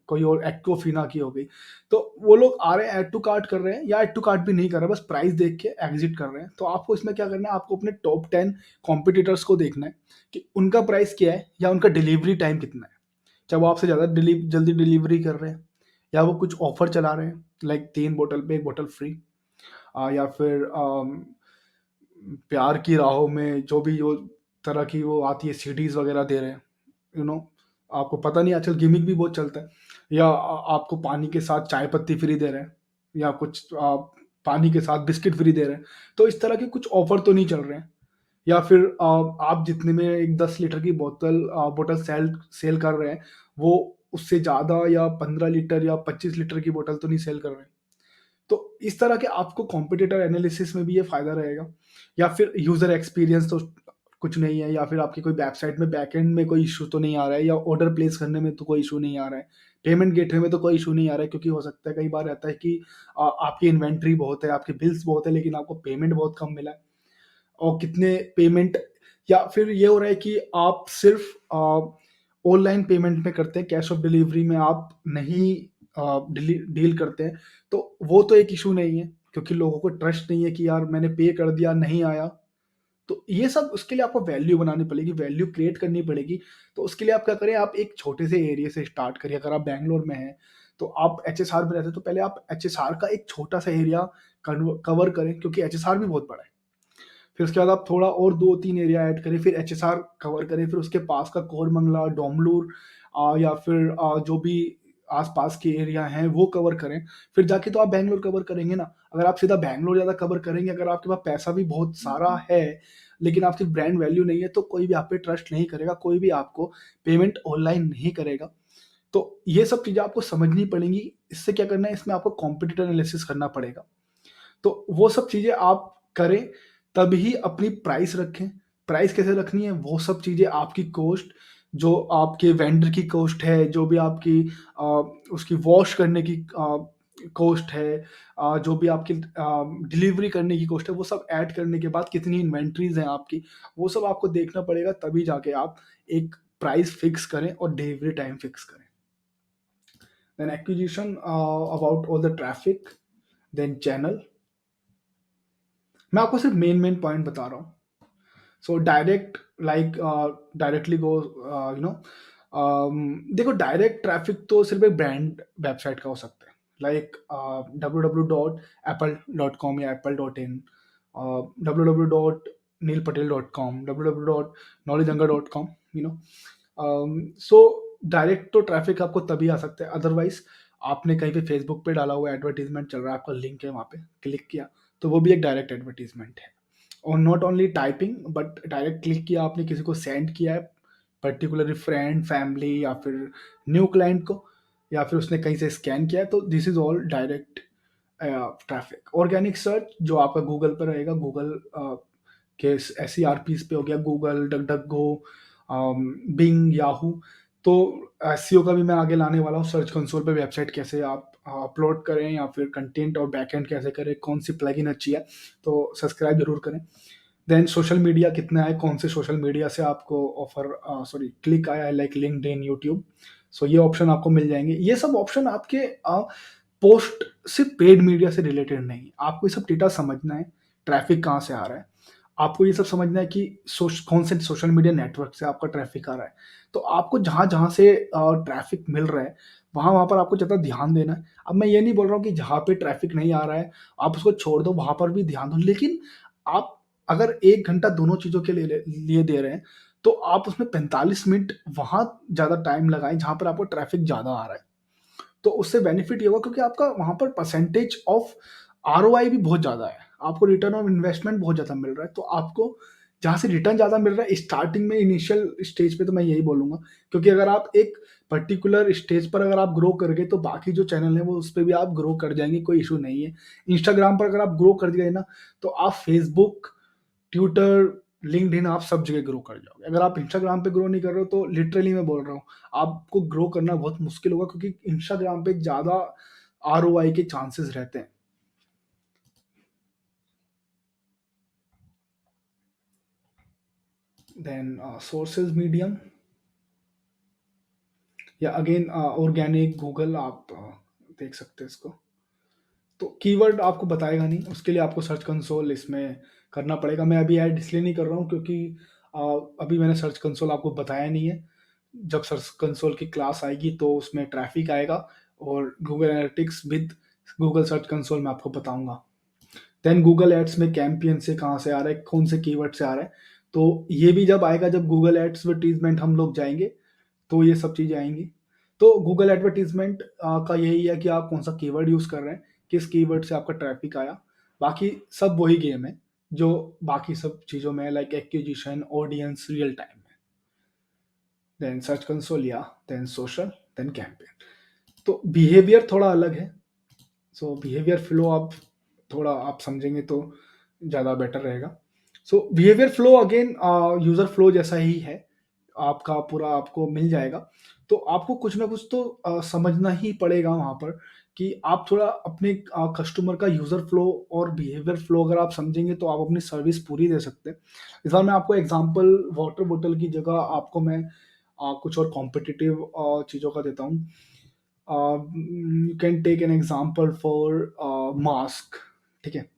कोई और एक्वाफिना की हो गई। तो वो लोग आ रहे हैं, ऐड टू कार्ट कर रहे हैं या ऐड टू कार्ट भी नहीं कर रहे, बस प्राइस देख के एग्ज़िट कर रहे हैं। तो आपको इसमें क्या करना है, आपको अपने टॉप 10 कॉम्पिटिटर्स को देखना है कि उनका प्राइस क्या है या उनका डिलीवरी टाइम कितना है। क्या वो आपसे ज़्यादा जल्दी डिलीवरी कर रहे हैं या वो कुछ ऑफ़र चला रहे हैं, लाइक 3 बॉटल पे 1 बॉटल फ्री, या फिर प्यार की राहों में जो भी वो तरह की वो आती है सीडीज़ वगैरह दे रहे हैं, यू नो आपको पता नहीं आजकल गिमिक भी बहुत चलता है, या आपको पानी के साथ चाय पत्ती फ्री दे रहे हैं या कुछ पानी के साथ बिस्किट फ्री दे रहे हैं। तो इस तरह के कुछ ऑफ़र तो नहीं चल रहे हैं, या फिर आप जितने में एक 10 लीटर की बोतल सेल सेल कर रहे हैं, वो उससे ज़्यादा या 15 लीटर या 25 लीटर की बोतल तो नहीं सेल कर रहे हैं। तो इस तरह के आपको कॉम्पिटिटर एनालिसिस में भी ये फायदा रहेगा। या फिर यूजर एक्सपीरियंस तो कुछ नहीं है, या फिर आपकी कोई वेबसाइट में बैकएंड में कोई इशू तो नहीं आ रहा है, या ऑर्डर प्लेस करने में तो कोई इशू नहीं आ रहा है, पेमेंट गेटवे में तो कोई इशू नहीं आ रहा है, क्योंकि हो सकता है कई बार रहता है कि आपकी इन्वेंट्री बहुत है, आपके बिल्स बहुत है, लेकिन आपको पेमेंट बहुत कम मिला है। और कितने पेमेंट, या फिर ये हो रहा है कि आप सिर्फ ऑनलाइन पेमेंट में करते हैं, कैश ऑफ डिलीवरी में आप नहीं डील करते हैं, तो वो तो एक इशू नहीं है, क्योंकि लोगों को ट्रस्ट नहीं है कि यार मैंने पे कर दिया नहीं आया। तो ये सब उसके लिए आपको वैल्यू बनानी पड़ेगी, वैल्यू क्रिएट करनी पड़ेगी। तो उसके लिए आप क्या करें, आप एक छोटे से एरिया से स्टार्ट करिए। अगर आप बैंगलोर में हैं तो आप एचएसआर में रहते हैं, तो पहले आप एचएसआर का एक छोटा सा एरिया कवर करें, क्योंकि एचएसआर भी बहुत बड़ा है। फिर उसके बाद आप थोड़ा और 2-3 एरिया ऐड करें, फिर एचएसआर कवर करें, फिर उसके पास का कोरमंगला, डोमलूर, या फिर जो भी आस-पास के एरिया हैं वो कवर करें। फिर जाके तो आप बैंगलोर कवर करेंगे ना। अगर आप सीधा बैंगलोर ज़्यादा कवर करेंगे, अगर आपके पास पैसा भी बहुत सारा है, लेकिन आपकी ब्रांड वैल्यू नहीं है, तो कोई भी आप पे ट्रस्ट नहीं करेगा, कोई भी आपको पेमेंट ऑनलाइन नहीं करेगा। तो ये सब चीज़ें आपको समझनी पड़ेंगी। इससे क्या करना है, इसमें आपको कॉम्पिटिटर एनालिसिस करना पड़ेगा। तो वो सब चीज़ें आप करें, तभी अपनी प्राइस रखें। प्राइस कैसे रखनी है, वो सब चीज़ें आपकी कॉस्ट, जो आपके वेंडर की कॉस्ट है, जो भी आपकी अ, उसकी वॉश करने की कॉस्ट है, जो भी आपकी डिलीवरी करने की कॉस्ट है, वो सब ऐड करने के बाद कितनी इन्वेंटरीज़ हैं आपकी, वो सब आपको देखना पड़ेगा, तभी जाके आप एक प्राइस फिक्स करें और डिलीवरी टाइम फिक्स करें। Then acquisition about all the traffic, then channel. मैं आपको सिर्फ मेन पॉइंट बता रहा हूँ। So direct, like directly go, you know, देखो डायरेक्ट ट्रैफिक तो सिर्फ एक ब्रांड वेबसाइट का हो सकता है, लाइक www.apple.com या apple.in, www.neilpatel.com, www.knowledgeanchor.com, you know. So direct तो ट्रैफिक आपको तभी आ सकता है, अदरवाइज आपने कहीं पे फेसबुक पे डाला हुआ एडवर्टीजमेंट चल रहा है, आपका लिंक है, वहाँ पे क्लिक किया, तो वो भी एक डायरेक्ट एडवर्टीजमेंट है। और not only typing, but direct click किया आपने, किसी को सेंड किया है, पर्टिकुलरली फ्रेंड, फैमिली, या फिर न्यू क्लाइंट को, या फिर उसने कहीं से स्कैन किया है, तो this is all direct traffic. Organic search जो आपका गूगल पर रहेगा, गूगल के एस सी आर पीज पे हो गया, गूगल, डक डक गो, बिंग, याहू। तो एस का भी मैं आगे लाने वाला हूँ, सर्च कंसोल पे वेबसाइट कैसे आप अपलोड करें, या फिर कंटेंट और बैकएंड कैसे करें, कौन सी प्लगइन अच्छी है, तो सब्सक्राइब जरूर करें। देन सोशल मीडिया कितना है, कौन से सोशल मीडिया से आपको ऑफर, सॉरी, क्लिक आया है, लाइक लिंक्डइन, यूट्यूब। सो ये ऑप्शन आपको मिल जाएंगे। ये सब ऑप्शन आपके पोस्ट सिर्फ पेड मीडिया से रिलेटेड नहीं है। आपको ये सब डेटा समझना है, ट्रैफिक कहाँ से आ रहा है, आपको ये सब समझना है कि कौन से सोशल मीडिया नेटवर्क से आपका ट्रैफिक आ रहा है। तो आपको जहाँ जहाँ से ट्रैफिक मिल रहा है, वहाँ वहाँ पर आपको ज़्यादा ध्यान देना है। अब मैं ये नहीं बोल रहा हूँ कि जहाँ पे ट्रैफिक नहीं आ रहा है आप उसको छोड़ दो, वहाँ पर भी ध्यान दो, लेकिन आप अगर 1 घंटा दोनों चीज़ों के लिए दे रहे हैं, तो आप उसमें 45 मिनट वहाँ ज़्यादा टाइम लगाएं जहाँ पर आपको ट्रैफिक ज़्यादा आ रहा है। तो उससे बेनिफिट ये होगा, क्योंकि आपका वहाँ पर परसेंटेज ऑफ आरओआई भी बहुत ज़्यादा है, आपको रिटर्न ऑन इन्वेस्टमेंट बहुत ज़्यादा मिल रहा है। तो आपको जहाँ से रिटर्न ज़्यादा मिल रहा है स्टार्टिंग में, इनिशियल स्टेज पे, तो मैं यही बोलूँगा। क्योंकि अगर आप एक पर्टिकुलर स्टेज पर अगर आप ग्रो कर गए, तो बाकी जो चैनल है वो उस पे भी आप ग्रो कर जाएंगे, कोई इशू नहीं है। इंस्टाग्राम पर अगर आप ग्रो कर गए ना, तो आप फेसबुक, ट्विटर, लिंक्डइन, आप सब जगह ग्रो कर जाओगे। अगर आप इंस्टाग्राम पे ग्रो नहीं कर रहे हो, तो लिटरली मैं बोल रहा हूँ, आपको ग्रो करना बहुत मुश्किल होगा, क्योंकि इंस्टाग्राम पे ज़्यादा आरओआई के चांसेस रहते हैं। देन सोर्सेज मीडियम, या अगेन ऑर्गेनिक गूगल, आप देख सकते हैं इसको। तो कीवर्ड आपको बताएगा नहीं, उसके लिए आपको सर्च कंसोल इसमें करना पड़ेगा। मैं अभी ऐड इसलिए नहीं कर रहा हूँ, क्योंकि अ, अभी मैंने सर्च कंसोल आपको बताया नहीं है। जब सर्च कंसोल की क्लास आएगी तो उसमें ट्रैफिक आएगा, और Google analytics with Google search console मैं आपको बताऊंगा। देन गूगल एड्स में कैंपियन से कहाँ से आ रहा है, कौन से कीवर्ड से आ रहा है, तो ये भी जब आएगा, जब गूगल एडवर्टीजमेंट हम लोग जाएंगे, तो ये सब चीज़ें आएंगी। तो गूगल एडवर्टीजमेंट का यही है कि आप कौन सा कीवर्ड यूज़ कर रहे हैं, किस कीवर्ड से आपका ट्रैफिक आया, बाकी सब वही गेम है। जो बाकी सब चीज़ों में like acquisition, audience, real time में। देन सर्च कंसोल, या देन सोशल, देन कैंपेन। तो बिहेवियर थोड़ा अलग है। सो बिहेवियर फ्लो आप थोड़ा आप समझेंगे तो ज़्यादा बेटर रहेगा। So behaviour flow again user flow जैसा ही है, आपका पूरा आपको मिल जाएगा। तो आपको कुछ ना कुछ तो समझना ही पड़ेगा वहाँ पर, कि आप थोड़ा अपने कस्टमर का यूज़र फ्लो और बिहेवियर फ्लो अगर आप समझेंगे तो आप अपनी सर्विस पूरी दे सकते हैं। इस बार मैं आपको एग्जांपल वाटर बॉटल की जगह आपको मैं कुछ और कॉम्पिटिटिव चीज़ों का देता हूँ। You can take an example for mask. ठीक है।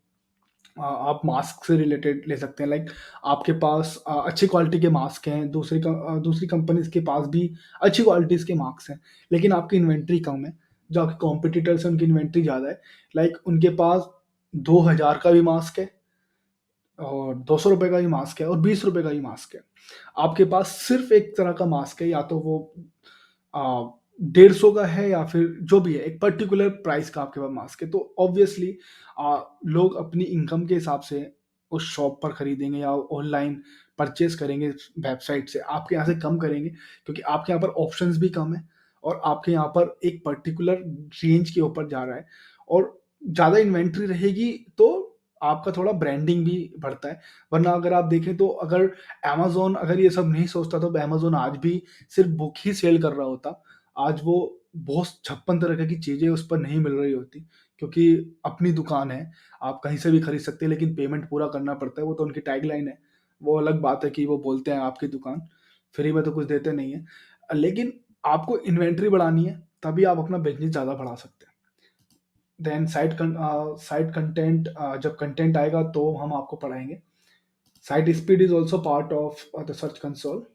आप मास्क से रिलेटेड ले सकते हैं, लाइक आपके पास अच्छी क्वालिटी के मास्क हैं, दूसरी कंपनीज के पास भी अच्छी क्वालिटीज के मास्क हैं, लेकिन आपकी इन्वेंट्री कम है। जो आपके कॉम्पिटिटर्स हैं उनकी इन्वेंट्री ज़्यादा है। लाइक उनके पास 2,000 का भी मास्क है, और 200 रुपये का भी मास्क है, और 20 रुपये का भी मास्क है। आपके पास सिर्फ एक तरह का मास्क है, या तो वो 150 का है, या फिर जो भी है एक पर्टिकुलर प्राइस का आपके पास मास्क है। तो ऑब्वियसली लोग अपनी इनकम के हिसाब से उस शॉप पर खरीदेंगे या ऑनलाइन परचेज करेंगे, वेबसाइट से आपके यहाँ से कम करेंगे, क्योंकि आपके यहाँ पर ऑप्शंस भी कम है, और आपके यहाँ पर एक पर्टिकुलर रेंज के ऊपर जा रहा है, और ज़्यादा इन्वेंट्री रहेगी तो आपका थोड़ा ब्रांडिंग भी बढ़ता है। वरना अगर आप देखें तो अगर अमेज़न अगर ये सब नहीं सोचता, तो अमेज़न आज भी सिर्फ बुक ही सेल कर रहा होता। आज वो बहुत 56 तरह की चीज़ें उस पर नहीं मिल रही होती, क्योंकि अपनी दुकान है, आप कहीं से भी खरीद सकते हैं, लेकिन पेमेंट पूरा करना पड़ता है। वो तो उनकी टैगलाइन है। वो अलग बात है कि वो बोलते हैं आपकी दुकान, फ्री में तो कुछ देते नहीं है। लेकिन आपको इन्वेंट्री बढ़ानी है, तभी आप अपना बिज़नेस ज़्यादा बढ़ा सकते हैं। देन साइट कंटेंट, जब कंटेंट आएगा तो हम आपको पढ़ाएँगे। Site speed is also part of the search console.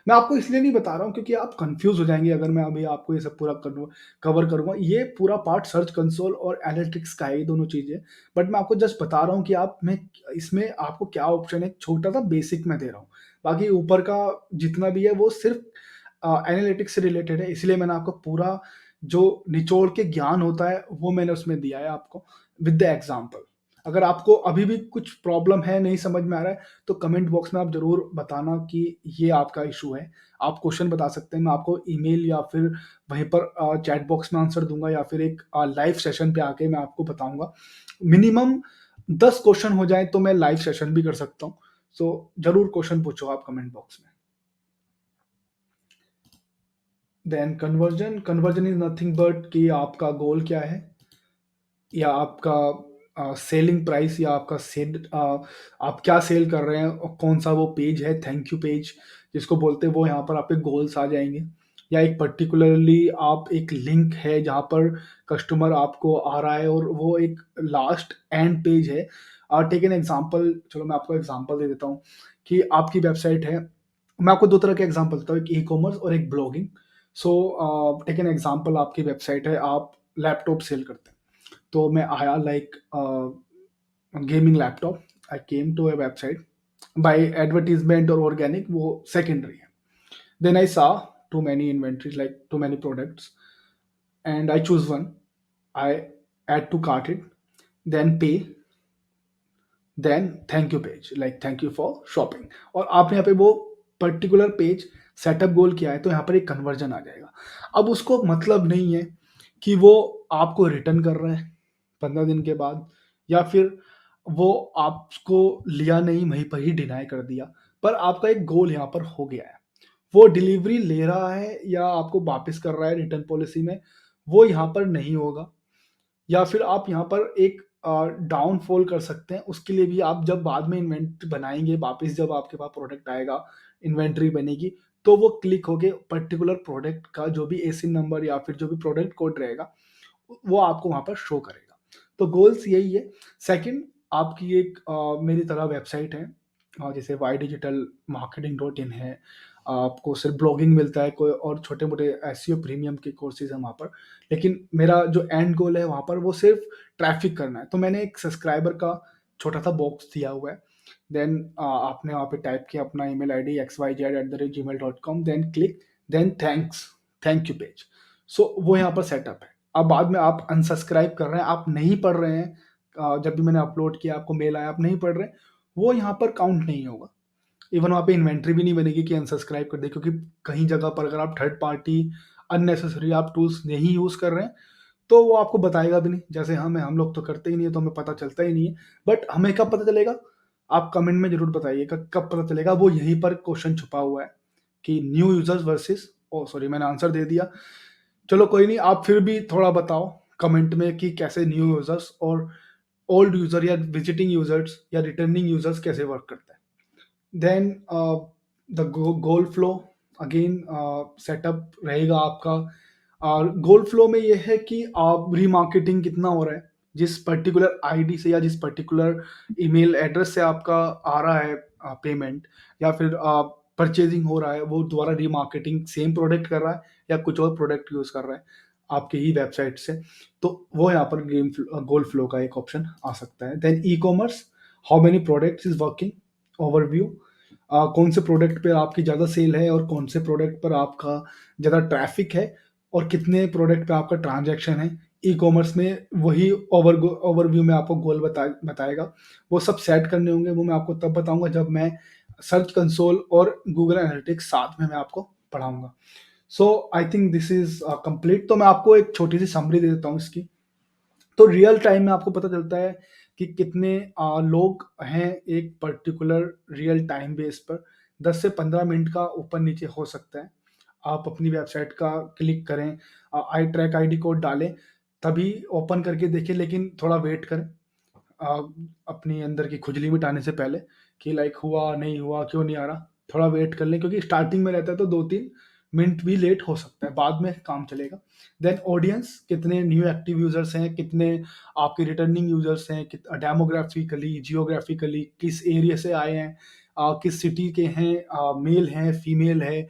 मैं आपको इसलिए नहीं बता रहा हूँ क्योंकि आप कंफ्यूज हो जाएंगे अगर मैं अभी आपको ये सब पूरा कवर करूंगा। ये पूरा पार्ट सर्च कंसोल और एनालिटिक्स का है, ये दोनों चीजें। बट मैं आपको जस्ट बता रहा हूँ कि आप मैं इसमें आपको क्या ऑप्शन है, छोटा सा बेसिक में दे रहा हूँ। बाकी ऊपर का जितना भी है वो सिर्फ एनालिटिक्स से रिलेटेड है, इसलिए मैंने आपको पूरा जो निचोड़ के ज्ञान होता है वो मैंने उसमें दिया है आपको, विद द एग्जाम्पल। अगर आपको अभी भी कुछ प्रॉब्लम है, नहीं समझ में आ रहा है, तो कमेंट बॉक्स में आप ज़रूर बताना कि ये आपका इशू है। आप क्वेश्चन बता सकते हैं, मैं आपको ईमेल या फिर वहीं पर चैट बॉक्स में आंसर दूँगा, या फिर एक लाइव सेशन पे आके मैं आपको बताऊँगा। मिनिमम 10 क्वेश्चन हो जाएँ तो मैं लाइव सेशन भी कर सकता हूँ। सो ज़रूर क्वेश्चन पूछो आप कमेंट बॉक्स में। Then conversion, conversion is nothing but कि आपका गोल क्या है, या आपका सेलिंग प्राइस, या आपका सेल आप क्या सेल कर रहे हैं, और कौन सा वो पेज है, थैंक यू पेज जिसको बोलते हैं, वो यहाँ पर आपके गोल्स आ जाएंगे। या एक पर्टिकुलरली आप एक लिंक है जहाँ पर कस्टमर आपको आ रहा है, और वो एक लास्ट एंड पेज है। टेक एन एग्जांपल, चलो मैं आपको एग्जांपल दे देता हूँ कि आपकी वेबसाइट है। मैं आपको दो तरह के एग्जांपल देता हूँ, एक ई कॉमर्स और एक blogging. So take an example, आपकी वेबसाइट है, आप लैपटॉप सेल करते हैं। तो मैं आया like gaming laptop, I came to a website by advertisement और ऑर्गेनिक, वो सेकेंडरी है। Then I saw too many inventories, like too many products, and I choose one, I add to cart it, then pay, then thank you page, like thank you for shopping. और आपने यहाँ पे वो particular page setup गोल किया है, तो यहाँ पर एक कन्वर्जन आ जाएगा। अब उसको मतलब नहीं है कि वो आपको रिटर्न कर रहे हैं 15 दिन के बाद, या फिर वो आपको लिया नहीं, वहीं पर ही डिनाई कर दिया, पर आपका एक गोल यहाँ पर हो गया है। वो डिलीवरी ले रहा है या आपको वापस कर रहा है रिटर्न पॉलिसी में, वो यहाँ पर नहीं होगा। या फिर आप यहाँ पर एक डाउनफॉल कर सकते हैं, उसके लिए भी आप जब बाद में इन्वेंट्री बनाएंगे, वापस जब आपके पास प्रोडक्ट आएगा, इन्वेंट्री बनेगी, तो वो क्लिक होके पर्टिकुलर प्रोडक्ट का जो भी एसिन नंबर या फिर जो भी प्रोडक्ट कोड रहेगा, वो आपको वहाँ पर शो करेगा। तो गोल्स यही है। सेकंड, आपकी एक मेरी तरह वेबसाइट है, जैसे Y digital marketing dot in है। आपको सिर्फ ब्लॉगिंग मिलता है, कोई और छोटे मोटे एसईओ प्रीमियम के कोर्सेज हैं वहाँ पर। लेकिन मेरा जो एंड गोल है वहाँ पर वो सिर्फ ट्रैफिक करना है। तो मैंने एक सब्सक्राइबर का छोटा सा बॉक्स दिया हुआ है। देन आपने वहाँ पे टाइप किया अपना email ID xyz@gmail.com, then click, then thank you page. So वो यहाँ पर सेटअप है। अब बाद में आप अनसब्सक्राइब कर रहे हैं, आप नहीं पढ़ रहे हैं, जब भी मैंने अपलोड किया आपको मेल आया, आप नहीं पढ़ रहे हैं, वो यहाँ पर काउंट नहीं होगा। इवन वहाँ पे इन्वेंट्री भी नहीं बनेगी कि अनसब्सक्राइब कर दे, क्योंकि कहीं जगह पर अगर आप थर्ड पार्टी अननेसेसरी आप टूल्स नहीं यूज़ कर रहे हैं, तो वो आपको बताएगा भी नहीं। जैसे हम लोग तो करते ही नहीं है, तो हमें पता चलता ही नहीं है। बट हमें कब पता चलेगा? आप कमेंट में ज़रूर बताइएगा कब पता चलेगा। वो यहीं पर क्वेश्चन छुपा हुआ है कि new users versus, oh sorry मैंने आंसर दे दिया। चलो कोई नहीं, आप फिर भी थोड़ा बताओ कमेंट में कि कैसे न्यू यूज़र्स और ओल्ड यूज़र या विजिटिंग यूज़र्स या रिटर्निंग यूज़र्स कैसे वर्क करते हैं। Then the goal flow again setup रहेगा आपका। और गोल फ्लो में ये है कि आप रीमार्केटिंग कितना हो रहा है, जिस पर्टिकुलर आईडी से या जिस पर्टिकुलर ईमेल एड्रेस से आपका आ रहा है पेमेंट, या फिर परचेजिंग हो रहा है, वो दोबारा रीमार्केटिंग सेम प्रोडक्ट कर रहा है या कुछ और प्रोडक्ट यूज कर रहा है आपके ही वेबसाइट से। तो वो यहाँ पर गोल फ्लो का एक ऑप्शन आ सकता है। Then e-commerce, how many products is working, overview, कौन से प्रोडक्ट पे आपकी ज़्यादा सेल है और कौन से प्रोडक्ट पर आपका ज़्यादा ट्रैफिक है, और कितने प्रोडक्ट पे आपका ट्रांजैक्शन है। ई कॉमर्स में वही ओवरव्यू में आपको गोल बताएगा। वो सब सेट करने होंगे, वो मैं आपको तब बताऊंगा जब मैं सर्च कंसोल और गूगल एनालिटिक्स साथ में मैं आपको पढ़ाऊंगा। So I think this is complete. तो मैं आपको एक छोटी सी समरी दे देता हूँ इसकी। तो रियल टाइम में आपको पता चलता है कि कितने लोग हैं एक पर्टिकुलर रियल टाइम बेस पर। 10 से 15 मिनट का ऊपर नीचे हो सकता है। आप अपनी वेबसाइट का क्लिक करें, आई ट्रैक आईडी कोड डालें, तभी ओपन करके देखें, लेकिन थोड़ा वेट करें अ, अपनी अंदर की खुजली मिटाने से पहले कि लाइक हुआ नहीं हुआ, क्यों नहीं आ रहा। थोड़ा वेट कर लें, क्योंकि स्टार्टिंग में रहता है तो 2-3 मिनट भी लेट हो सकता है, बाद में काम चलेगा। देन ऑडियंस, कितने न्यू एक्टिव यूजर्स हैं, कितने आपके रिटर्निंग यूजर्स हैं, डेमोग्राफिकली जियोग्राफिकली किस एरिया से आए हैं, किस सिटी के हैं, मेल हैं फीमेल है,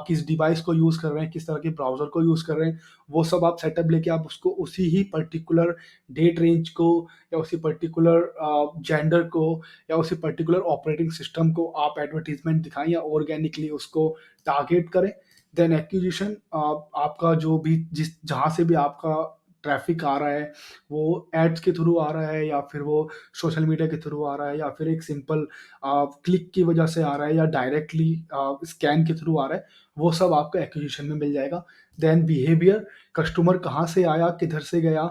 किस डिवाइस को यूज़ कर रहे हैं, किस तरह के ब्राउज़र को यूज़ कर रहे हैं। वो सब आप सेटअप लेके आप उसको उसी ही पर्टिकुलर डेट रेंज को, या उसी पर्टिकुलर जेंडर को, या उसी पर्टिकुलर ऑपरेटिंग सिस्टम को आप एडवर्टीजमेंट दिखाएं या ऑर्गेनिकली उसको टारगेट करें। देन एक्विजिशन, आपका जो भी जिस जहाँ से भी आपका ट्रैफिक आ रहा है, वो एड्स के थ्रू आ रहा है, या फिर वो सोशल मीडिया के थ्रू आ रहा है, या फिर एक सिंपल क्लिक की वजह से आ रहा है, या डायरेक्टली स्कैन के थ्रू आ रहा है, वो सब आपको एक्विजिशन में मिल जाएगा। देन बिहेवियर, कस्टमर कहाँ से आया, किधर से गया,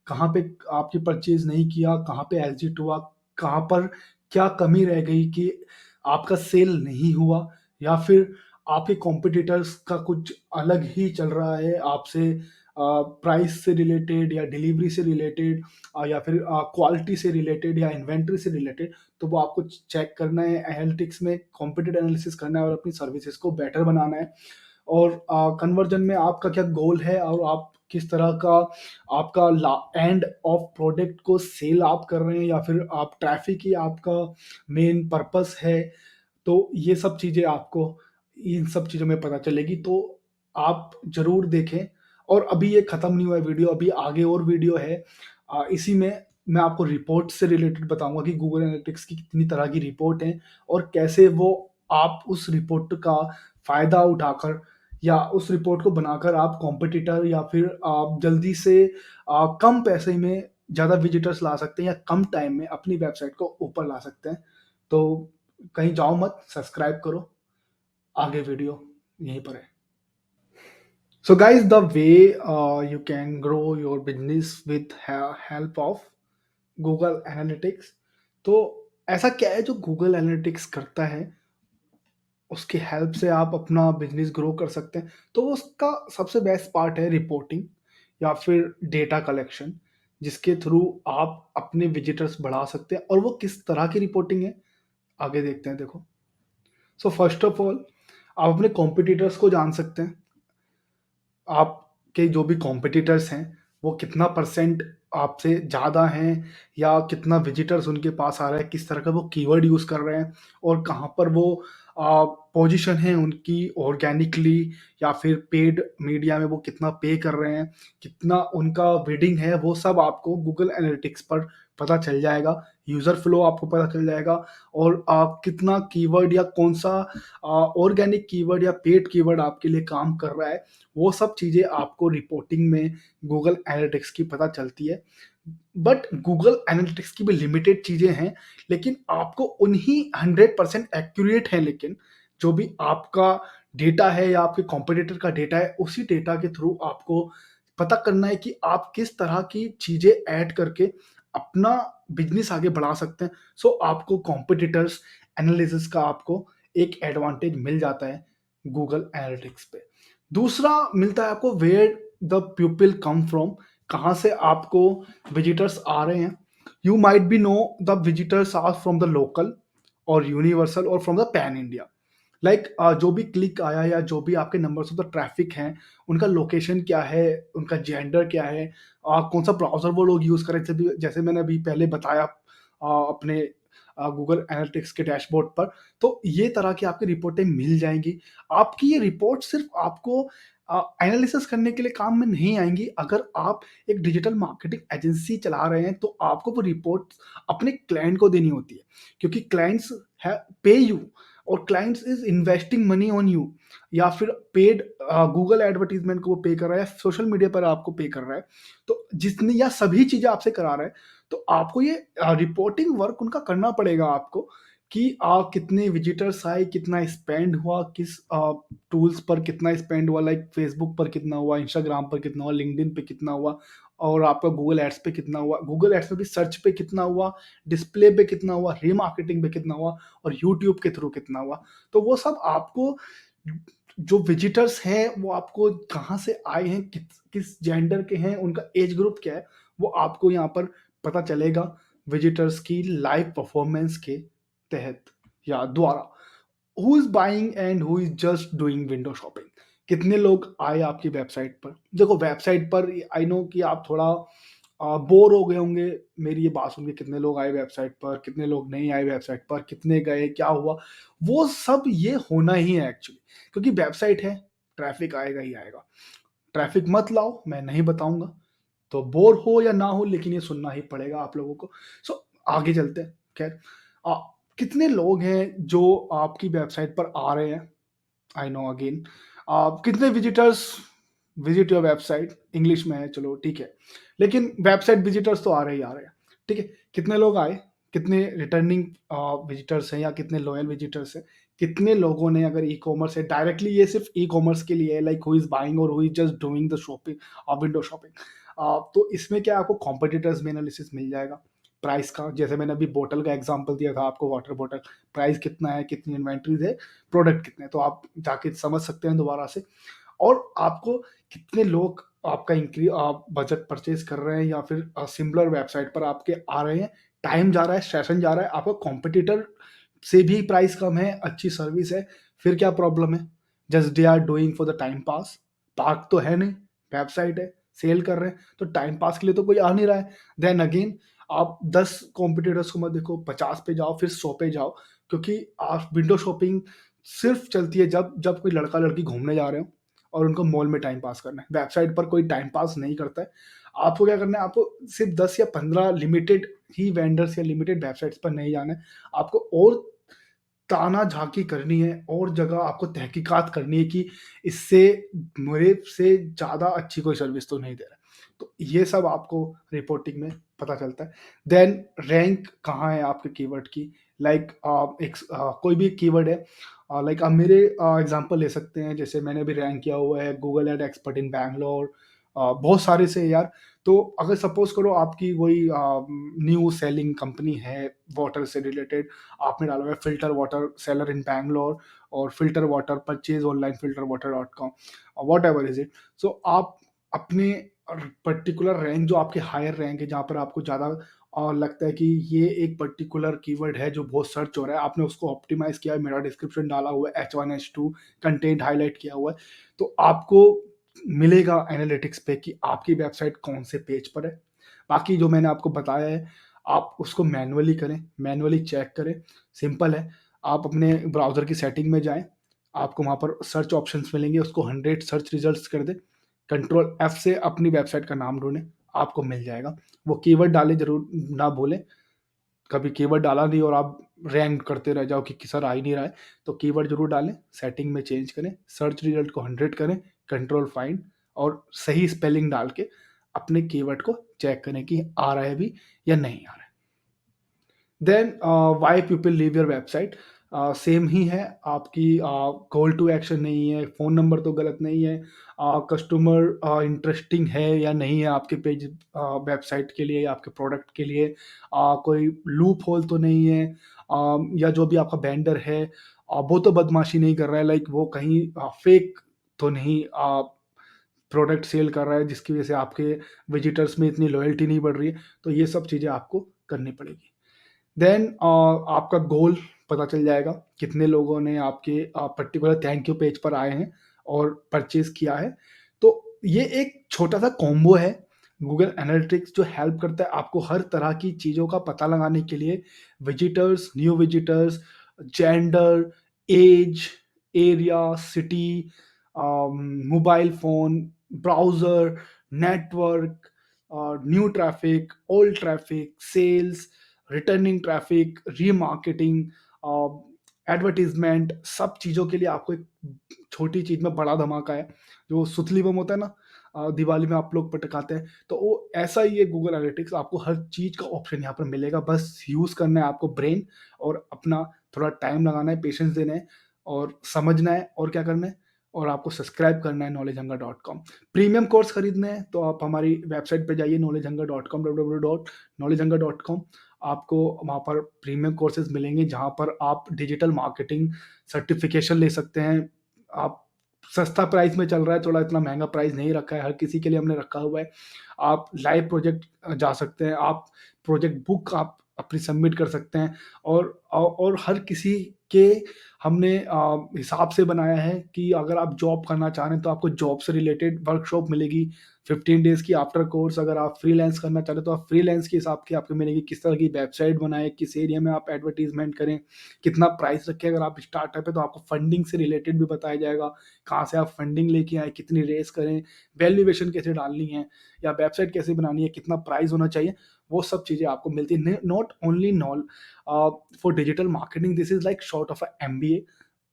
कहाँ पे आपकी परचेज नहीं किया, कहाँ पे एग्जिट हुआ, कहाँ पर क्या कमी रह गई कि आपका सेल नहीं हुआ, या फिर आपके कॉम्पिटिटर्स का कुछ अलग ही चल रहा है आपसे, प्राइस से रिलेटेड या डिलीवरी से रिलेटेड, या फिर क्वालिटी से रिलेटेड या इन्वेंट्री से रिलेटेड। तो वो आपको चेक करना है, एनालिटिक्स में कॉम्पिटिटिव एनालिसिस करना है और अपनी सर्विसेज को बेटर बनाना है। और कन्वर्जन में आपका क्या गोल है, और आप किस तरह का आपका एंड ऑफ प्रोडक्ट को सेल आप कर रहे हैं, या फिर आप ट्रैफिक ही आपका मेन पर्पस है। तो ये सब चीज़ें आपको इन सब चीज़ों में पता चलेगी, तो आप ज़रूर देखें। और अभी ये ख़त्म नहीं हुआ है वीडियो, अभी आगे और वीडियो है। इसी में मैं आपको रिपोर्ट से रिलेटेड बताऊंगा कि गूगल एनालिटिक्स की कितनी तरह की रिपोर्ट हैं, और कैसे वो आप उस रिपोर्ट का फ़ायदा उठाकर या उस रिपोर्ट को बनाकर आप कॉम्पिटिटर या फिर आप जल्दी से कम पैसे में ज़्यादा विजिटर्स ला सकते हैं, या कम टाइम में अपनी वेबसाइट को ऊपर ला सकते हैं। तो कहीं जाओ मत, सब्सक्राइब करो। आगे वीडियो यहीं पर है। So guys, the way you can grow your business with help of Google Analytics। तो ऐसा क्या है जो Google Analytics करता है, उसकी हेल्प से आप अपना बिजनेस ग्रो कर सकते हैं। तो उसका सबसे बेस्ट पार्ट है रिपोर्टिंग या फिर डेटा कलेक्शन, जिसके थ्रू आप अपने विजिटर्स बढ़ा सकते हैं। और वो किस तरह की रिपोर्टिंग है, आगे देखते हैं। देखो, सो फर्स्ट ऑफ ऑल आप अपने कॉम्पिटिटर्स को जान सकते हैं। आपके जो भी कॉम्पिटिटर्स हैं, वो कितना परसेंट आपसे ज़्यादा हैं, या कितना विजिटर्स उनके पास आ रहा है, किस तरह का वो कीवर्ड यूज़ कर रहे हैं, और कहाँ पर वो पोजीशन है उनकी ऑर्गेनिकली या फिर पेड मीडिया में, वो कितना पे कर रहे हैं, कितना उनका बिडिंग है, वो सब आपको गूगल एनालिटिक्स पर पता चल जाएगा। यूज़र फ्लो आपको पता चल जाएगा, और कितना कीवर्ड या कौन सा ऑर्गेनिक कीवर्ड या पेड कीवर्ड आपके लिए काम कर रहा है, वो सब चीज़ें आपको रिपोर्टिंग में गूगल एनालिटिक्स की पता चलती है। बट गूगल एनालिटिक्स की भी लिमिटेड चीज़ें हैं, लेकिन आपको उन्हीं 100% एक्यूरेट है, लेकिन जो भी आपका डेटा है या आपके कॉम्पिटिटर का डेटा है, उसी डेटा के थ्रू आपको पता करना है कि आप किस तरह की चीज़ें ऐड करके अपना बिजनेस आगे बढ़ा सकते हैं। सो आपको कॉम्पिटिटर्स एनालिसिस का आपको एक एडवांटेज मिल जाता है गूगल एनालिटिक्स पे। दूसरा मिलता है आपको where the people come from, कहाँ से आपको विजिटर्स आ रहे हैं। You might be know the visitors are from the local और यूनिवर्सल और from the pan India. Like जो भी क्लिक आया या जो भी आपके नंबर्स ऑफ द ट्रैफिक हैं, उनका लोकेशन क्या है, उनका जेंडर क्या है, कौन सा ब्राउजर वो लोग यूज़ करें, जैसे मैंने अभी पहले बताया अपने गूगल एनालिटिक्स के डैशबोर्ड पर। तो ये तरह की आपकी रिपोर्टें मिल जाएंगी। आपकी ये रिपोर्ट सिर्फ आपको एनालिसिस करने के लिए काम में नहीं आएंगी। अगर आप एक डिजिटल मार्केटिंग एजेंसी चला रहे हैं तो आपको वो रिपोर्ट अपने क्लाइंट को देनी होती है, क्योंकि क्लाइंट्स है पे यू, और clients is investing money on you, या फिर पेड गूगल एडवर्टीजमेंट को वो पे कर रहा है, सोशल मीडिया पर आपको पे कर रहा है, तो जितनी या सभी चीजें आपसे करा रहा है, तो आपको ये रिपोर्टिंग वर्क उनका करना पड़ेगा आपको, कि कितने विजिटर्स आए, कितना स्पेंड हुआ, किस टूल्स पर कितना स्पेंड हुआ, लाइक फेसबुक पर कितना हुआ, इंस्टाग्राम पर कितना हुआ, लिंक्डइन पे कितना हुआ, और आपका गूगल एड्स पे कितना हुआ, गूगल एड्स में भी सर्च पे कितना हुआ, डिस्प्ले पे कितना हुआ, रीमार्केटिंग पे कितना हुआ, और यूट्यूब के थ्रू कितना हुआ। तो वो सब आपको, जो विजिटर्स हैं वो आपको कहाँ से आए हैं, किस जेंडर के हैं, उनका एज ग्रुप क्या है, वो आपको यहाँ पर पता चलेगा विजिटर्स की लाइव परफॉर्मेंस के तहत या द्वारा। Who is buying and who is just doing window shopping, कितने लोग आए आपकी वेबसाइट पर। देखो वेबसाइट पर आई नो कि आप थोड़ा बोर हो गए होंगे मेरी ये बात सुन के, कितने लोग आए वेबसाइट पर, कितने लोग नहीं आए वेबसाइट पर, कितने गए, क्या हुआ, वो सब ये होना ही है एक्चुअली, क्योंकि वेबसाइट है, ट्रैफिक आएगा ही आएगा। ट्रैफिक मत लाओ, मैं नहीं बताऊंगा, तो बोर हो या ना हो, लेकिन ये सुनना ही पड़ेगा आप लोगों को। सो आगे चलते हैं। खैर, आ, कितने लोग हैं जो आपकी वेबसाइट पर आ रहे हैं, आई नो अगेन, कितने visitors visit your website, English में है चलो ठीक है, लेकिन वेबसाइट विजिटर्स तो आ रहे ही आ रहे हैं, ठीक है। कितने लोग आए, कितने रिटर्निंग विजिटर्स हैं या कितने लॉयल विजिटर्स हैं, कितने लोगों ने, अगर ई कॉमर्स है डायरेक्टली, ये सिर्फ ई कॉमर्स के लिए है, लाइक हु इज बाइंग और who is just doing the shopping और विंडो शॉपिंग। तो इसमें क्या आपको कॉम्पिटिटर्स में एनालिसिस मिल जाएगा, प्राइस का, जैसे मैंने अभी बोतल का एग्जांपल दिया था आपको, वाटर बोतल, प्राइस कितना है, कितनी इन्वेंट्रीज है, प्रोडक्ट कितने हैं, तो आप जाके समझ सकते हैं दोबारा से। और आपको कितने लोग आपका आप बजट परचेज कर रहे हैं या फिर सिमिलर वेबसाइट पर आपके आ रहे हैं, टाइम जा रहा है, सेशन जा रहा है, आपका कॉम्पिटिटर से भी प्राइस कम है, अच्छी सर्विस है, फिर क्या प्रॉब्लम है। Just they are doing for the time pass, park तो है नहीं, वेबसाइट है, सेल कर रहे हैं, तो टाइम पास के लिए तो कोई आ नहीं रहा है। देन अगेन, आप 10 कॉम्पिटिटर्स को मत देखो, 50 पे जाओ, फिर 100 पे जाओ, क्योंकि आप विंडो शॉपिंग सिर्फ चलती है जब जब कोई लड़का लड़की घूमने जा रहे हो और उनको मॉल में टाइम पास करना है। वेबसाइट पर कोई टाइम पास नहीं करता है। आपको क्या करना है, आपको सिर्फ 10 या 15 लिमिटेड ही वेंडर्स या लिमिटेड वेबसाइट्स पर नहीं जाना है, आपको और ताना झाकी करनी है, और जगह आपको तहकीकात करनी है कि इससे मेरे से ज़्यादा अच्छी कोई सर्विस तो नहीं दे रहा है। तो ये सब आपको रिपोर्टिंग में पता चलता है। देन रैंक कहाँ है आपके कीवर्ड की, लाइक एक कोई भी कीवर्ड है, लाइक आप मेरे एग्जांपल ले सकते हैं, जैसे मैंने भी रैंक किया हुआ है Google ad expert in Bangalore, बहुत सारे से यार। तो अगर सपोज करो आपकी वही न्यू सेलिंग कंपनी है वाटर से रिलेटेड, आपने डाला हुआ है filter water seller in Bangalore, और filter water purchase online filter water dot com, whatever is it. So आप अपने पर्टिकुलर रैंक, जो आपके हायर रैंक है, जहाँ पर आपको ज़्यादा और लगता है कि ये एक पर्टिकुलर कीवर्ड है जो बहुत सर्च हो रहा है, आपने उसको ऑप्टिमाइज किया है, मेरा डिस्क्रिप्शन डाला हुआ है H1 H2, कंटेंट हाईलाइट किया हुआ है, तो आपको मिलेगा एनालिटिक्स पे कि आपकी वेबसाइट कौन से पेज पर है। बाकी जो मैंने आपको बताया है, आप उसको मैनुअली करें, मैनुअली चेक करें, सिंपल है। आप अपने ब्राउज़र की सेटिंग में जाएँ, आपको वहाँ पर सर्च ऑप्शंस मिलेंगे, उसको 100 सर्च रिजल्ट्स कर दें, कंट्रोल F से अपनी वेबसाइट का नाम ढूँढें, आपको मिल जाएगा। वो कीवर्ड डालें ज़रूर ना भूलें, कभी कीवर्ड डाला नहीं और आप रैंक करते रह जाओ कि सर आ ही नहीं रहा है, तो कीवर्ड ज़रूर डालें, सेटिंग में चेंज करें, सर्च रिजल्ट को 100 करें, कंट्रोल फाइंड और सही स्पेलिंग डाल के अपने कीवर्ड को चेक करें कि आ रहा है भी या नहीं आ रहा है। Then why people leave your website, same ही है। आपकी कॉल टू एक्शन नहीं है, फ़ोन नंबर तो गलत नहीं है, कस्टमर इंटरेस्टिंग है या नहीं है आपके पेज वेबसाइट के लिए या आपके प्रोडक्ट के लिए, कोई लूप होल तो नहीं है, या जो भी आपका वेंडर है वो तो बदमाशी नहीं कर रहा है, लाइक वो कहीं फेक तो नहीं प्रोडक्ट सेल कर रहा है जिसकी वजह से आपके विजिटर्स में इतनी लॉयल्टी नहीं बढ़ रही है। तो ये सब चीज़ें आपको करनी पड़ेगी। देन आपका गोल पता चल जाएगा, कितने लोगों ने आपके पर्टिकुलर थैंक यू पेज पर आए हैं और परचेज किया है। तो ये एक छोटा सा कॉम्बो है गूगल एनालिटिक्स, जो हेल्प करता है आपको हर तरह की चीज़ों का पता लगाने के लिए। Visitors, new visitors, gender, age, area, city, mobile phone, browser, network, new traffic, old traffic, sales, returning traffic, remarketing, advertisement, सब चीज़ों के लिए आपको एक छोटी चीज़ में बड़ा धमाका है। जो सुतली बम होता है ना, दिवाली में आप लोग पटकाते हैं, तो वो ऐसा ही है गूगल एनालिटिक्स। आपको हर चीज़ का ऑप्शन यहाँ पर मिलेगा, बस यूज़ करना है आपको ब्रेन, और अपना थोड़ा टाइम लगाना है, पेशेंस देना है और समझना है और क्या करना है, और आपको सब्सक्राइब करना है knowledgehunger.com। प्रीमियम कोर्स खरीदने हैं तो आप हमारी वेबसाइट पे जाइए knowledgehunger.com, www.knowledgehunger.com। आपको वहाँ पर प्रीमियम कोर्सेज मिलेंगे जहाँ पर आप डिजिटल मार्केटिंग सर्टिफिकेशन ले सकते हैं। आप सस्ता प्राइस में चल रहा है, थोड़ा इतना महंगा प्राइस नहीं रखा है, हर किसी के लिए हमने रखा हुआ है। आप लाइव प्रोजेक्ट जा सकते हैं, आप प्रोजेक्ट बुक आप अपनी सबमिट कर सकते हैं, और हर किसी के हमने हिसाब से बनाया है कि अगर आप जॉब करना चाह रहे हैं तो आपको जॉब से रिलेटेड वर्कशॉप मिलेगी 15 डेज़ की आफ्टर कोर्स। अगर आप फ्रीलांस करना चाह रहे हैं तो आप फ्रीलांस के हिसाब की आपको मिलेगी, किस तरह की वेबसाइट बनाएँ, किस एरिया में आप एडवर्टाइज़मेंट करें, कितना प्राइस रखें। अगर आप स्टार्टअप है तो आपको फंडिंग से रिलेटेड भी बताया जाएगा, कहाँ से आप फंडिंग लेके आएँ, कितनी रेज़ करें, वैल्यूएशन कैसे डालनी है, या वेबसाइट कैसे बनानी है, कितना प्राइस होना चाहिए, वो सब चीज़ें आपको मिलती है। Not only for digital marketing, this is like short of a MBA.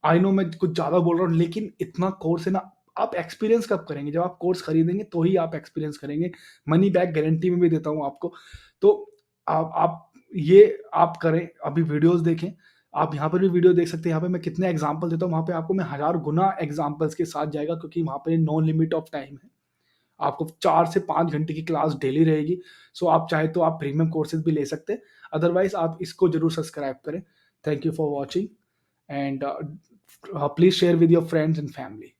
I know मैं कुछ ज़्यादा बोल रहा हूँ, लेकिन इतना कोर्स है ना, आप एक्सपीरियंस कब करेंगे? जब आप कोर्स खरीदेंगे तो ही आप एक्सपीरियंस करेंगे। मनी बैक गारंटी में भी देता हूँ आपको। तो आप ये आप करें, अभी वीडियोज़ देखें। आप यहाँ पर भी वीडियो देख सकते हैं, यहाँ पे मैं कितने एग्ज़ाम्पल देता हूँ, वहाँ पे आपको मैं हज़ार गुना एग्ज़ाम्पल्स के साथ जाएगा, क्योंकि वहाँ पे नो लिमिट ऑफ टाइम है। आपको 4 से 5 घंटे की क्लास डेली रहेगी। सो आप चाहे तो आप प्रीमियम कोर्सेज़ भी ले सकते हैं। अदरवाइज़ आप इसको ज़रूर सब्सक्राइब करें। Thank you for watching, and please share with your friends and family.